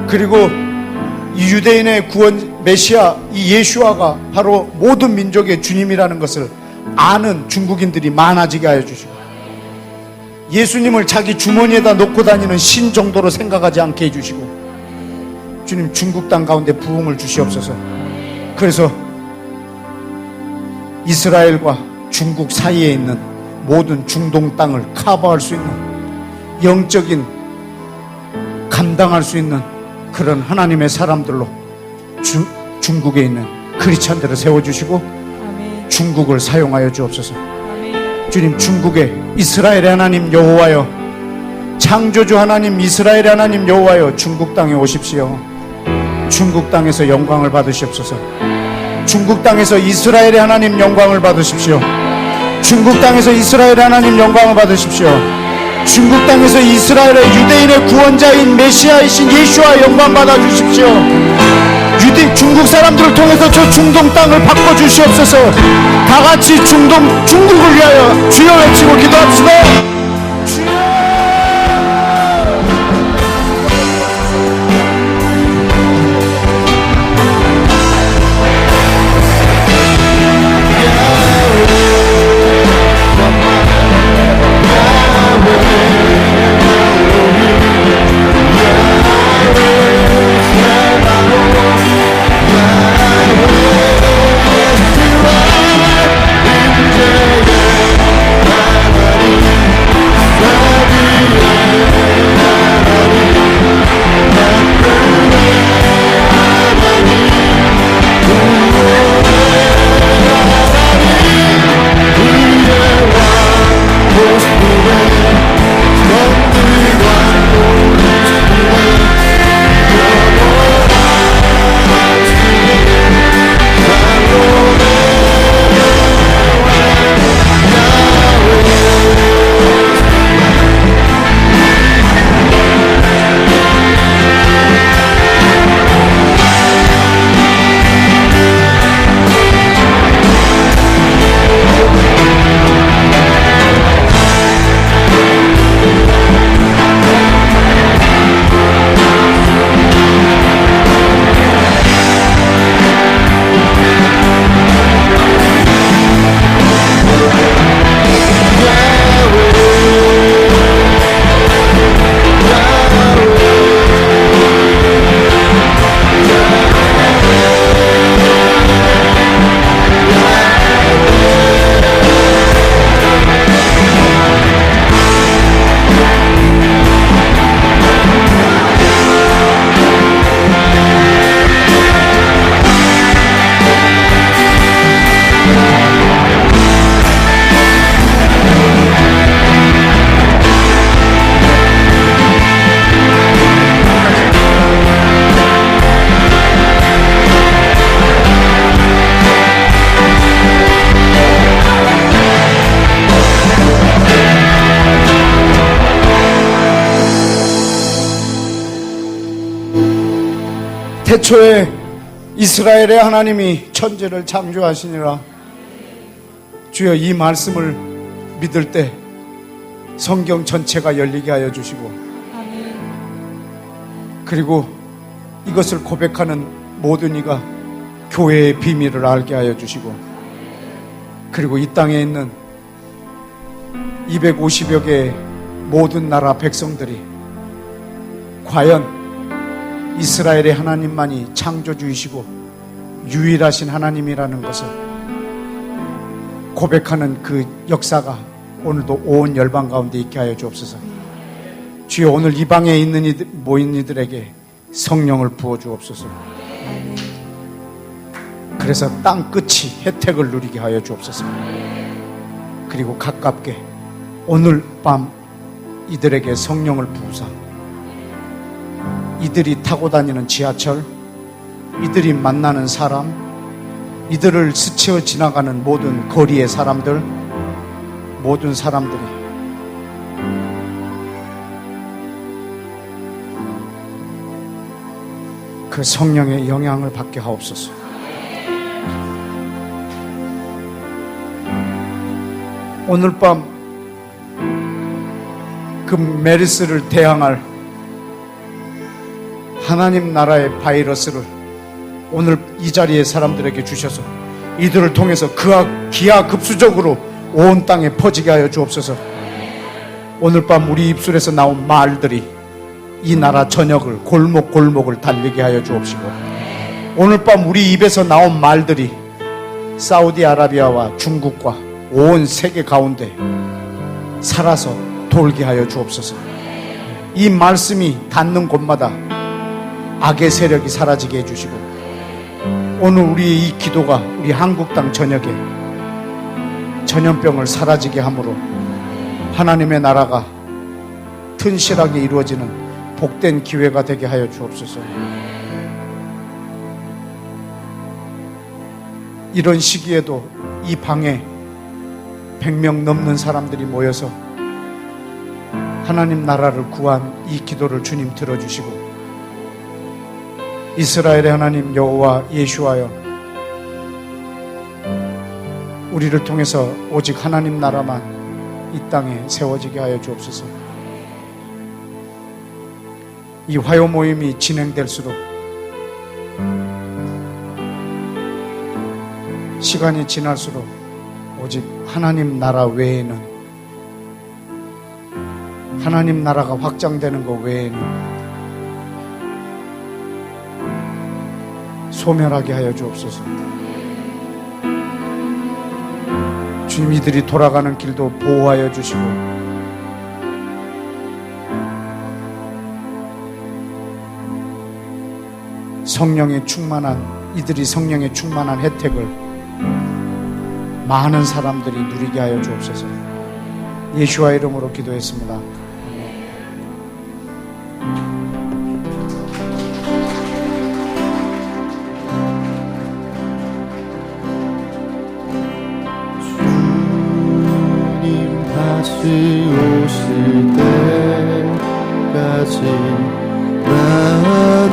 그리고 이 유대인의 구원 메시아 이 예수와가 바로 모든 민족의 주님이라는 것을 아는 중국인들이 많아지게 하여 주시고, 예수님을 자기 주머니에다 놓고 다니는 신 정도로 생각하지 않게 해주시고, 주님, 중국 땅 가운데 부흥을 주시옵소서. 그래서 이스라엘과 중국 사이에 있는 모든 중동 땅을 커버할 수 있는, 영적인 감당할 수 있는 그런 하나님의 사람들로 중국에 있는 크리스찬들을 세워주시고, 아멘. 중국을 사용하여 주옵소서. 아멘. 주님, 중국에 이스라엘의 하나님 여호와여, 창조주 하나님 이스라엘의 하나님 여호와여, 중국 땅에 오십시오. 중국 땅에서 영광을 받으시옵소서. 중국 땅에서 이스라엘의 하나님 영광을 받으십시오. 중국 땅에서 이스라엘의 하나님 영광을 받으십시오. 중국 땅에서 이스라엘의 유대인의 구원자인 메시아이신 예수와 영광 받아주십시오. 중국 사람들을 통해서 저 중동 땅을 바꿔주시옵소서. 다같이 중국을 위하여 주여 외치고 기도합시다. 주여! 태초에 이스라엘의 하나님이 천지를 창조하시니라. 주여, 이 말씀을 믿을 때 성경 전체가 열리게 하여 주시고, 그리고 이것을 고백하는 모든 이가 교회의 비밀을 알게 하여 주시고, 그리고 이 땅에 있는 250여 개의 모든 나라 백성들이 과연 이스라엘의 하나님만이 창조주이시고 유일하신 하나님이라는 것을 고백하는 그 역사가 오늘도 온 열방 가운데 있게 하여 주옵소서. 주여, 오늘 이 방에 있는 모인 이들에게 성령을 부어 주옵소서. 그래서 땅 끝이 혜택을 누리게 하여 주옵소서. 그리고 가깝게 오늘 밤 이들에게 성령을 부으사 이들이 타고 다니는 지하철, 이들이 만나는 사람, 이들을 스쳐 지나가는 모든 거리의 사람들, 모든 사람들이 그 성령의 영향을 받게 하옵소서. 오늘 밤 그 메르스를 대항할 하나님 나라의 바이러스를 오늘 이 자리에 사람들에게 주셔서 이들을 통해서 기하급수적으로 온 땅에 퍼지게 하여 주옵소서. 오늘 밤 우리 입술에서 나온 말들이 이 나라 전역을 골목골목을 달리게 하여 주옵시고, 오늘 밤 우리 입에서 나온 말들이 사우디아라비아와 중국과 온 세계 가운데 살아서 돌게 하여 주옵소서. 이 말씀이 닿는 곳마다 악의 세력이 사라지게 해주시고, 오늘 우리의 이 기도가 우리 한국 땅 전역에 전염병을 사라지게 함으로 하나님의 나라가 튼실하게 이루어지는 복된 기회가 되게 하여 주옵소서. 이런 시기에도 이 방에 100명 넘는 사람들이 모여서 하나님 나라를 구한 이 기도를 주님 들어주시고, 이스라엘의 하나님 여호와 예수하여 우리를 통해서 오직 하나님 나라만 이 땅에 세워지게 하여 주옵소서. 이 화요 모임이 진행될수록 시간이 지날수록 오직 하나님 나라 외에는, 하나님 나라가 확장되는 것 외에는 소멸하게 하여 주옵소서. 주님, 이들이 돌아가는 길도 보호하여 주시고, 성령에 충만한, 이들이 성령에 충만한 혜택을 많은 사람들이 누리게 하여 주옵소서. 예수와 이름으로 기도했습니다. 주님 다시 오실 때까지 나는